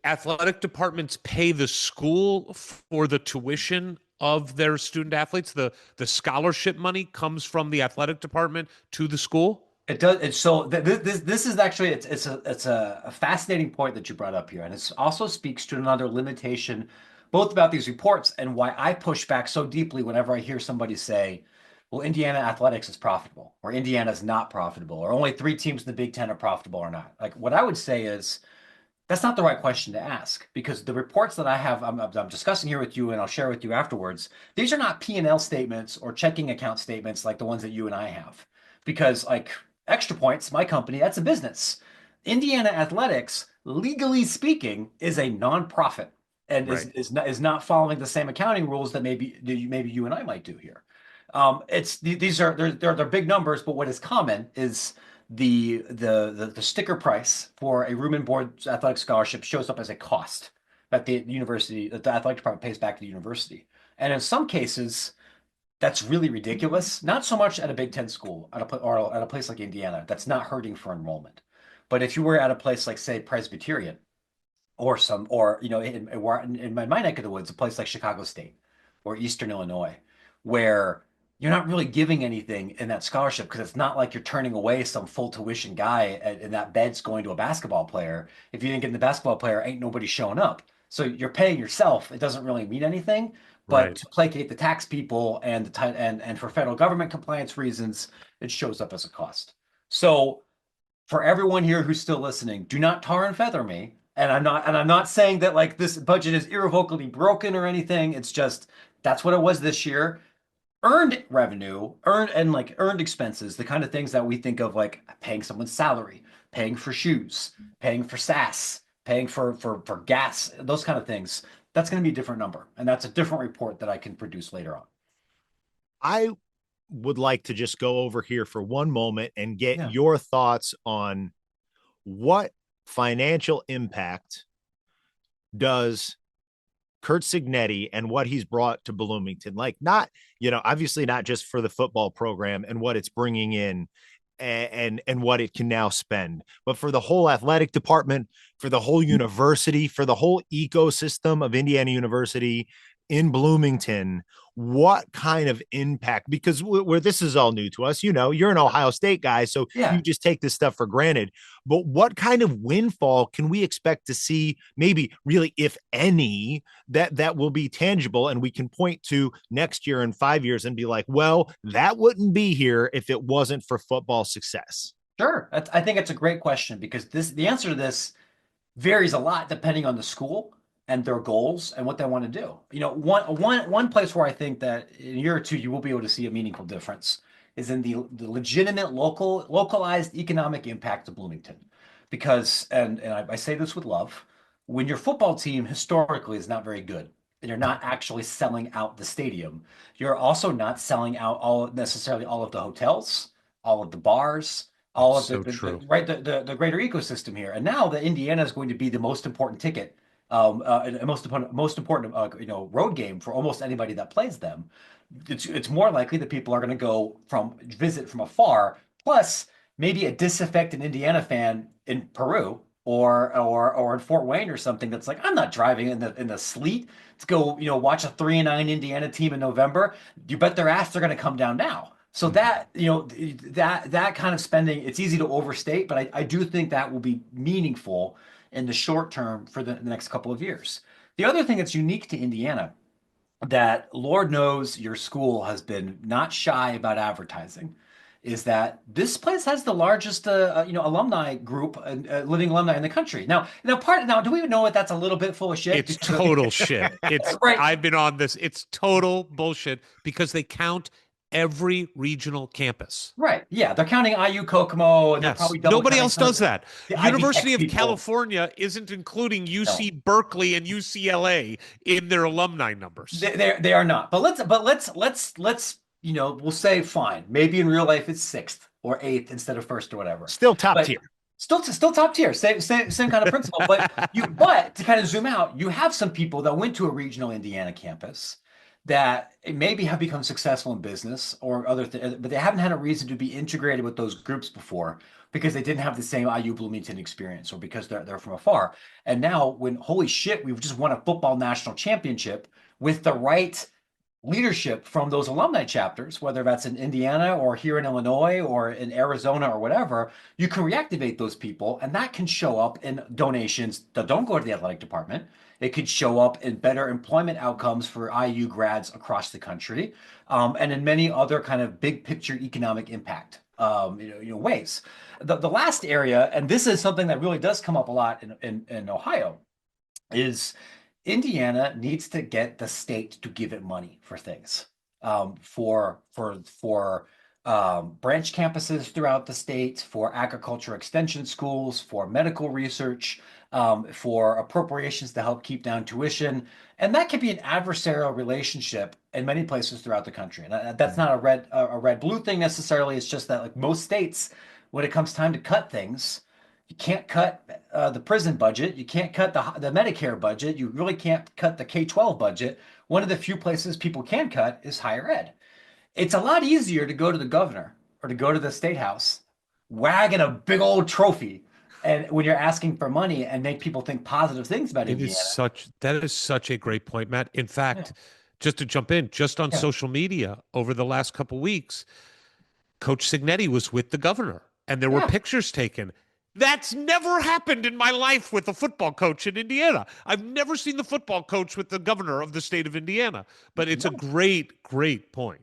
athletic departments pay the school for the tuition of their student athletes? The scholarship money comes from the athletic department to the school? It does. It's so this is actually it's a fascinating point that you brought up here, and it also speaks to another limitation, both about these reports and why I push back so deeply whenever I hear somebody say, "Well, Indiana athletics is profitable," or "Indiana is not profitable," or "Only 3 teams in the Big Ten are profitable," or not. Like what I would say is, that's not the right question to ask because the reports that I have, I'm discussing here with you, and I'll share with you afterwards. These are not P&L statements or checking account statements like the ones that you and I have, because like. Extra Points, my company, that's a business. Indiana Athletics, legally speaking, is a nonprofit and is not following the same accounting rules that maybe you and I might do here. They're big numbers, but what is common is the sticker price for a room and board athletic scholarship shows up as a cost that the athletic department pays back to the university, and in some cases. That's really ridiculous. Not so much at a Big Ten school, or at a place like Indiana. That's not hurting for enrollment. But if you were at a place like, say, Presbyterian, or in my neck of the woods, a place like Chicago State or Eastern Illinois, where you're not really giving anything in that scholarship because it's not like you're turning away some full tuition guy and that bed's going to a basketball player. If you didn't get the basketball player, ain't nobody showing up. So you're paying yourself. It doesn't really mean anything. But to placate the tax people and for federal government compliance reasons, it shows up as a cost. So for everyone here who's still listening, do not tar and feather me. And I'm not saying that like this budget is irrevocably broken or anything. It's just that's what it was this year. Earned revenue, earned expenses, the kind of things that we think of like paying someone's salary, paying for shoes, paying for SaaS, paying for gas, those kind of things, that's going to be a different number. And that's a different report that I can produce later on. I would like to just go over here for one moment and get Yeah. your thoughts on what financial impact does Kurt Signetti and what he's brought to Bloomington, like not, obviously not just for the football program and what it's bringing in and what it can now spend, but for the whole athletic department, for the whole university, for the whole ecosystem of Indiana University in Bloomington. What kind of impact? Because where this is all new to us, you're an Ohio State guy, so Yeah. you just take this stuff for granted. But what kind of windfall can we expect to see, maybe really, if any, that will be tangible and we can point to next year and 5 years and be like, well, that wouldn't be here if it wasn't for football success? Sure. I think it's a great question because the answer to this varies a lot depending on the school and their goals and what they want to do. One place where I think that in a year or two you will be able to see a meaningful difference is in the legitimate localized economic impact of Bloomington. Because and I say this with love, when your football team historically is not very good and you're not actually selling out the stadium, you're also not selling out necessarily all of the hotels, all of the bars, all of So true. the greater ecosystem here. And now that Indiana is going to be the most important ticket, and most important road game for almost anybody that plays them. It's more likely that people are going to go visit from afar. Plus, maybe a disaffected Indiana fan in Peru or in Fort Wayne or something that's like, I'm not driving in the sleet to go watch a 3-9 Indiana team in November. You bet their ass they're going to come down now. So that that kind of spending, it's easy to overstate, but I do think that will be meaningful in the short term for the next couple of years. The other thing that's unique to Indiana that Lord knows your school has been not shy about advertising is that this place has the largest alumni group, living alumni in the country. Now do we even know that that's a little bit full of shit? It's total shit. It's Right. I've been on this. It's total bullshit because they count every regional campus. Right. Yeah. They're counting IU Kokomo and they're Yes. probably double Nobody counting else some does that. the Ivy University Tech of people. California isn't including UC Berkeley and UCLA in their alumni numbers. They are not. But let's we'll say fine. Maybe in real life it's sixth or eighth instead of first or whatever. Still top tier. Still top tier. Same kind of principle. But to kind of zoom out, you have some people that went to a regional Indiana campus that maybe have become successful in business or other things, but they haven't had a reason to be integrated with those groups before because they didn't have the same IU Bloomington experience or because they're from afar. And now when, holy shit, we've just won a football national championship with the right leadership from those alumni chapters, whether that's in Indiana or here in Illinois or in Arizona or whatever, you can reactivate those people. And that can show up in donations that don't go to the athletic department. It could show up in better employment outcomes for IU grads across the country, and in many other kind of big picture economic impact ways. The last area, and this is something that really does come up a lot in Ohio, is Indiana needs to get the state to give it money for things, for branch campuses throughout the state, for agriculture extension schools, for medical research, for appropriations to help keep down tuition. And that can be an adversarial relationship in many places throughout the country. And that's not a red blue thing necessarily. It's just that like most states, when it comes time to cut things, you can't cut the prison budget. You can't cut the Medicare budget. You really can't cut the K-12 budget. One of the few places people can cut is higher ed. It's a lot easier to go to the governor or to go to the state house, wagging a big old trophy, and when you're asking for money and make people think positive things about Indiana. That is such a great point, Matt. In fact, just to jump in, just on social media over the last couple of weeks, Coach Signetti was with the governor and there were pictures taken. That's never happened in my life with a football coach in Indiana. I've never seen the football coach with the governor of the state of Indiana, but it's a great, great point.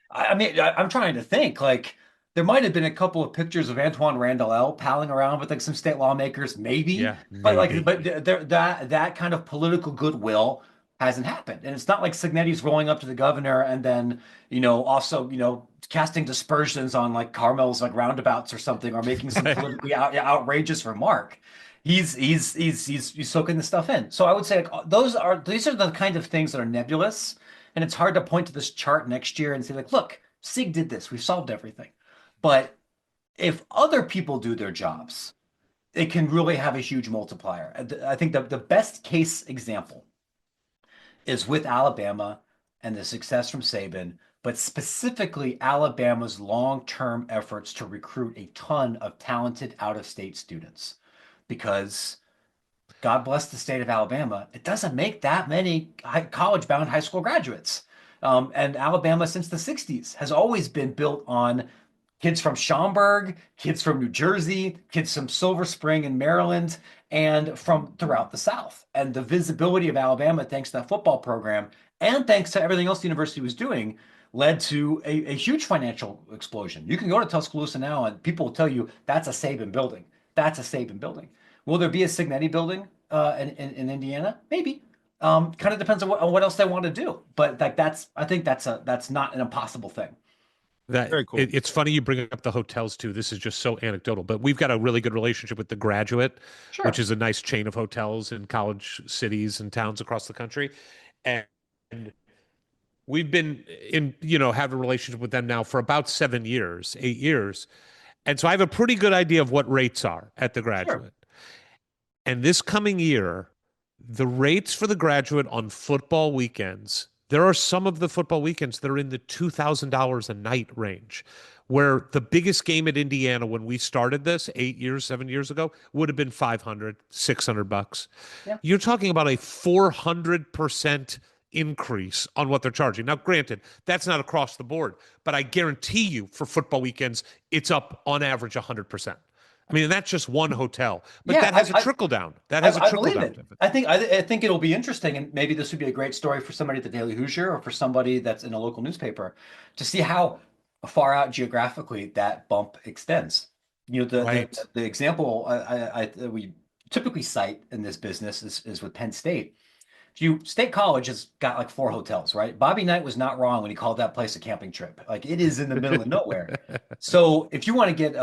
I mean, I'm trying to think, like, there might have been a couple of pictures of Antoine Randall palling around with like some state lawmakers, maybe. Yeah, maybe. But that kind of political goodwill hasn't happened. And it's not like Signetti's rolling up to the governor and then, also, casting dispersions on like Carmel's like roundabouts or something, or making some politically outrageous remark. He's soaking the stuff in. So I would say like, these are the kind of things that are nebulous, and it's hard to point to this chart next year and say like, look, SIG did this, we solved everything. But if other people do their jobs, it can really have a huge multiplier. I think the best case example is with Alabama and the success from Saban, but specifically Alabama's long-term efforts to recruit a ton of talented out-of-state students. Because God bless the state of Alabama, it doesn't make that many college-bound high school graduates. And Alabama, since the 60s, has always been built on kids from Schaumburg, kids from New Jersey, kids from Silver Spring in Maryland, and from throughout the South. And the visibility of Alabama, thanks to that football program, and thanks to everything else the university was doing, led to a huge financial explosion. You can go to Tuscaloosa now, and people will tell you that's a Saban building. That's a Saban building. Will there be a Signetti building in Indiana? Maybe. Kind of depends on what else they want to do. But like I think that's not an impossible thing. Very cool. It's funny you bring up the hotels too. This is just so anecdotal, but we've got a really good relationship with the Graduate, Sure. which is a nice chain of hotels in college cities and towns across the country. And we've been have a relationship with them now for about 7 years, 8 years. And so I have a pretty good idea of what rates are at the Graduate. Sure. And this coming year, the rates for the Graduate on football weekends, there are some of the football weekends that are in the $2,000 a night range, where the biggest game at Indiana when we started this 7 years ago would have been 500, 600 bucks. Yeah. You're talking about a 400% increase on what they're charging. Now, granted, that's not across the board, but I guarantee you for football weekends, it's up on average 100%. I mean, that's just one hotel, but Yeah, that has a trickle down. That has a I trickle believe down. it. I think it'll be interesting, and maybe this would be a great story for somebody at the Daily Hoosier or for somebody that's in a local newspaper to see how far out geographically that bump extends. You know, Right. the example we typically cite in this business is with Penn State. State College has got like 4 hotels, right? Bobby Knight was not wrong when he called that place a camping trip. Like it is in the middle of nowhere. So if you want to get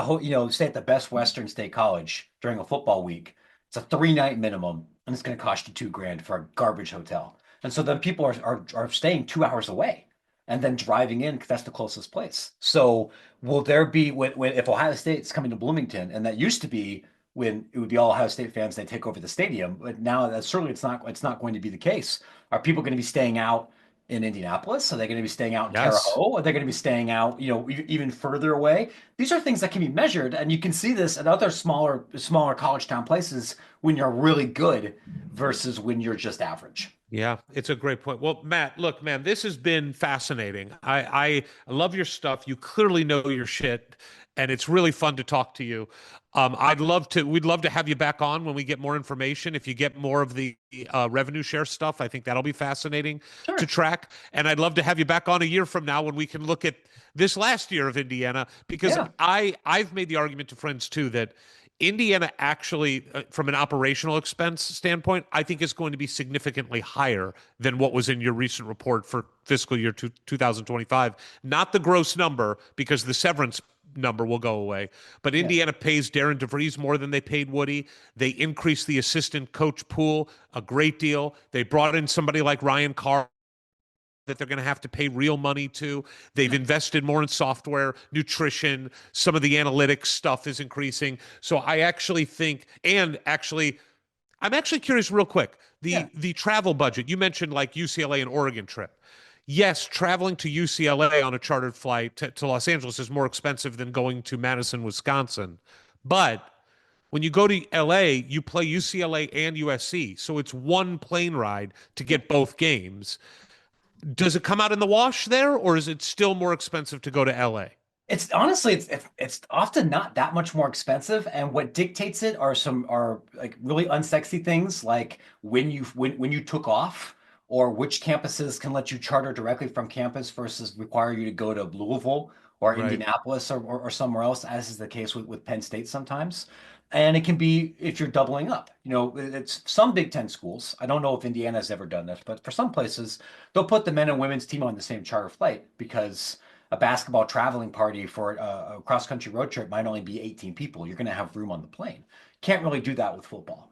stay at the Best Western State College during a football week, it's a 3-night minimum, and it's going to cost you $2,000 for a garbage hotel. And so then people are staying 2 hours away and then driving in because that's the closest place. So will there be when if Ohio State's coming to Bloomington, and that used to be when it would be all Ohio State fans, they take over the stadium. But now that certainly it's not going to be the case. Are people going to be staying out in Indianapolis? Are they going to be staying out in Terre Yes. Haute? Are they going to be staying out, even further away? These are things that can be measured, and you can see this at other smaller college town places when you're really good versus when you're just average. Yeah, it's a great point. Well, Matt, look, man, this has been fascinating. I love your stuff. You clearly know your shit, and it's really fun to talk to you. We'd love to have you back on when we get more information. If you get more of the revenue share stuff, I think that'll be fascinating Sure. to track. And I'd love to have you back on a year from now when we can look at this last year of Indiana, because Yeah. I've made the argument to friends too that Indiana actually, from an operational expense standpoint, I think is going to be significantly higher than what was in your recent report for fiscal year 2025. Not the gross number, because the severance number will go away, but Indiana pays Darren DeVries more than they paid Woody. They increased the assistant coach pool a great deal. They brought in somebody like Ryan Carr that they're going to have to pay real money to. They've invested more in software, nutrition, some of the analytics stuff is increasing. So I actually think, and actually, I'm actually curious real quick, the travel budget, you mentioned like UCLA and Oregon trip. Yes, traveling to UCLA on a chartered flight to Los Angeles is more expensive than going to Madison, Wisconsin. But when you go to LA, you play UCLA and USC. So it's one plane ride to get both games. Does it come out in the wash there, or is it still more expensive to go to LA? It's honestly, it's often not that much more expensive, and what dictates it are like really unsexy things, like when you took off, or which campuses can let you charter directly from campus versus require you to go to Louisville or Right. Indianapolis or somewhere else, as is the case with Penn State sometimes. And it can be if you're doubling up. It's some Big Ten schools. I don't know if Indiana has ever done this, but for some places, they'll put the men and women's team on the same charter flight because a basketball traveling party for a cross-country road trip might only be 18 people. You're going to have room on the plane. Can't really do that with football.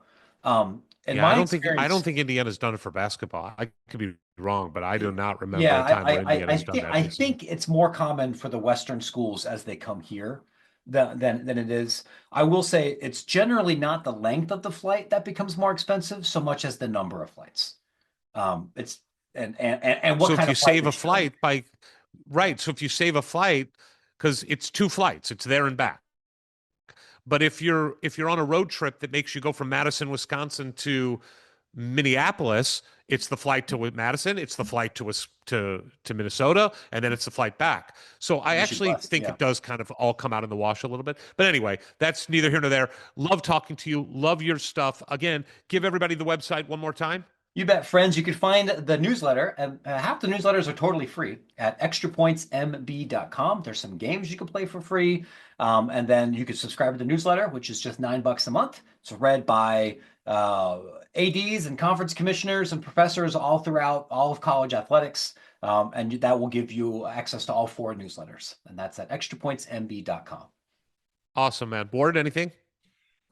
In Yeah, my I don't experience, think Indiana's done it for basketball. I could be wrong, but I do not remember yeah, a time where Indiana's done that I recently. think it's more common for the Western schools as they come here than it is. I will say it's generally not the length of the flight that becomes more expensive so much as the number of flights. It's and what So if kind you of flight save you're a sharing. flight by right, so if you save a flight, because it's two flights, it's there and back. But if you're on a road trip that makes you go from Madison, Wisconsin to Minneapolis, it's the flight to Madison, it's the flight to Minnesota, and then it's the flight back. So I Mission actually West, think yeah. it does kind of all come out in the wash a little bit. But anyway, that's neither here nor there. Love talking to you. Love your stuff. Again, give everybody the website one more time. You bet, friends. You can find the newsletter, and half the newsletters are totally free at extrapointsmb.com. There's some games you can play for free, and then you can subscribe to the newsletter, which is just $9 a month. It's read by ads and conference commissioners and professors all throughout all of college athletics, and that will give you access to all 4 newsletters, and that's at extrapointsmb.com. Awesome, man. Ward, anything?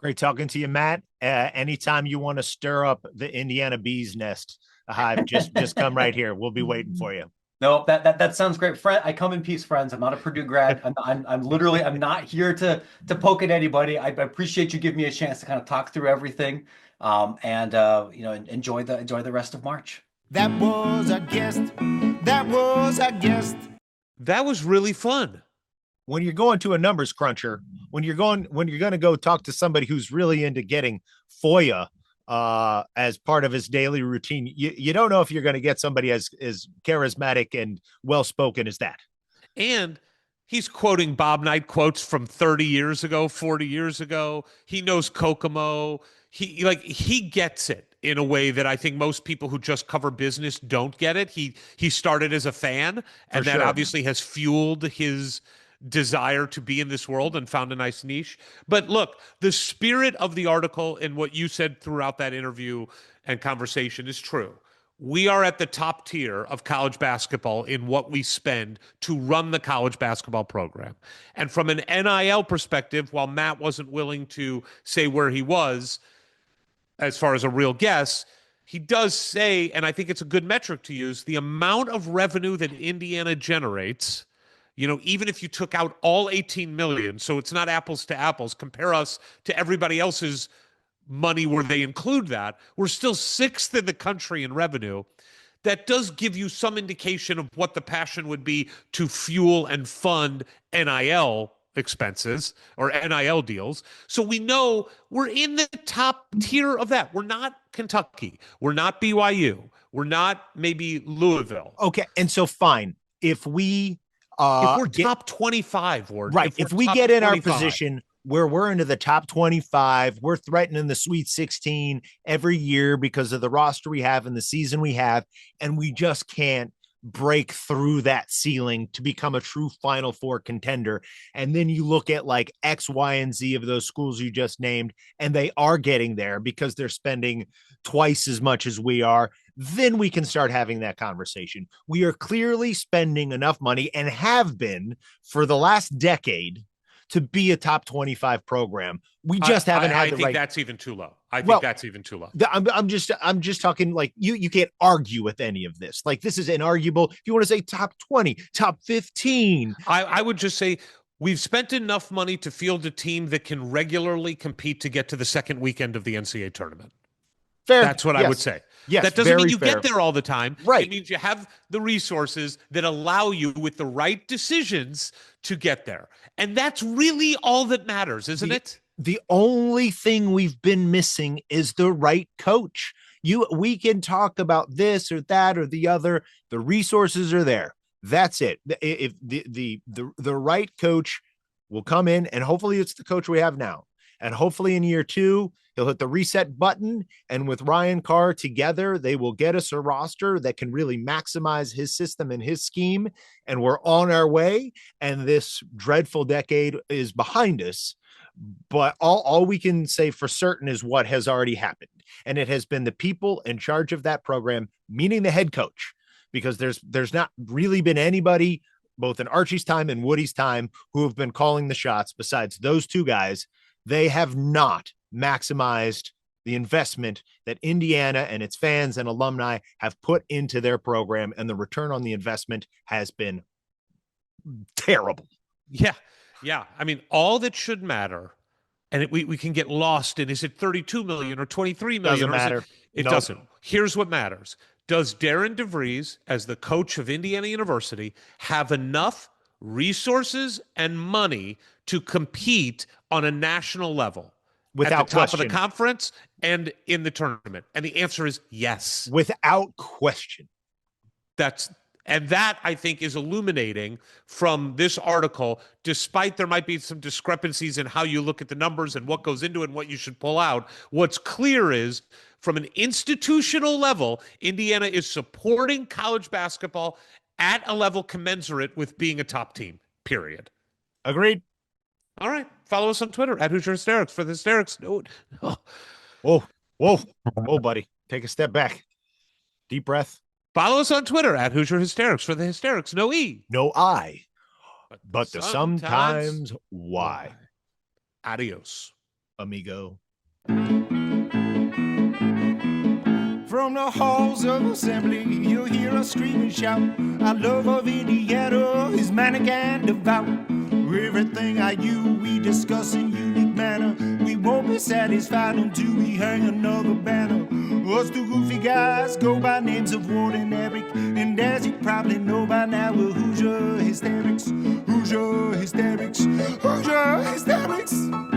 Great talking to you, Matt. Anytime you want to stir up the Indiana bees nest hive, just come right here. We'll be waiting for you. No, that sounds great, friend. I come in peace, friends. I'm not a Purdue grad. I'm literally I'm not here to poke at anybody. I appreciate you giving me a chance to kind of talk through everything, and enjoy the rest of March. That was a guest. That was a guest. That was really fun. When you're going to a numbers cruncher, when you're going to go talk to somebody who's really into getting FOIA as part of his daily routine, you don't know if you're going to get somebody as charismatic and well-spoken as that. And he's quoting Bob Knight quotes from 30 years ago, 40 years ago. He knows Kokomo. He gets it in a way that I think most people who just cover business don't get it. He started as a fan, and that obviously has fueled his desire to be in this world and found a nice niche. But look, the spirit of the article and what you said throughout that interview and conversation is true. We are at the top tier of college basketball in what we spend to run the college basketball program. And from an NIL perspective, while Matt wasn't willing to say where he was as far as a real guess, he does say, and I think it's a good metric to use, the amount of revenue that Indiana generates. Even if you took out all 18 million, so it's not apples to apples, compare us to everybody else's money where they include that, we're still 6th in the country in revenue. That does give you some indication of what the passion would be to fuel and fund NIL expenses or NIL deals. So we know we're in the top tier of that. We're not Kentucky. We're not BYU. We're not maybe Louisville. Okay. And so fine. If we're top 25, Ward. Right. If we get in our position where we're into the top 25, we're threatening the Sweet 16 every year because of the roster we have and the season we have, and we just can't break through that ceiling to become a true Final Four contender. And then you look at like X, Y, and Z of those schools you just named, and they are getting there because they're spending twice as much as we are. Then we can start having that conversation. We are clearly spending enough money and have been for the last decade to be a top 25 program. We just haven't had the right. I think that's even too low. I think that's even too low. I'm just talking like you can't argue with any of this. Like this is inarguable. If you want to say top 20, top 15. I would just say we've spent enough money to field a team that can regularly compete to get to the second weekend of the NCAA tournament. Fair. That's what I would say. Yes, that doesn't mean you fair. get there all the time. Right. It means you have the resources that allow you with the right decisions to get there. And that's really all that matters, isn't it? The only thing we've been missing is the right coach. We can talk about this or that or the other. The resources are there. That's it. If the right coach will come in, and hopefully it's the coach we have now. And hopefully in year 2, he'll hit the reset button. And with Ryan Carr together, they will get us a roster that can really maximize his system and his scheme. And we're on our way. And this dreadful decade is behind us. But all we can say for certain is what has already happened. And it has been the people in charge of that program, meaning the head coach, because there's not really been anybody, both in Archie's time and Woody's time, who have been calling the shots besides those two guys. They have not maximized the investment that Indiana and its fans and alumni have put into their program, and the return on the investment has been terrible. Yeah. Yeah. I mean, all that should matter, and we can get lost in, is it 32 million or 23 million? Doesn't matter. It Nope. doesn't. Here's what matters. Does Darren DeVries, as the coach of Indiana University, have enough resources and money to compete on a national level? Without at the top question. of the conference and in the tournament? And the answer is yes. Without question. That I think is illuminating from this article, despite there might be some discrepancies in how you look at the numbers and what goes into it and what you should pull out. What's clear is, from an institutional level, Indiana is supporting college basketball at a level commensurate with being a top team, period. Agreed. All right. Follow us on Twitter at Hoosier Hysterics for the Hysterics. No. Whoa, whoa, buddy. Take a step back. Deep breath. Follow us on Twitter at Hoosier Hysterics for the Hysterics. No E. No I, but the sometimes why. Adios, amigo. From the halls of assembly, you'll hear us scream and shout. Our love of Indiana is manic and devout. Everything we discuss in unique manner. We won't be satisfied until we hang another banner. Us two goofy guys go by names of Ward and Eric, and as you probably know by now, we're Hoosier Hysterics. Hoosier Hysterics. Hoosier Hysterics.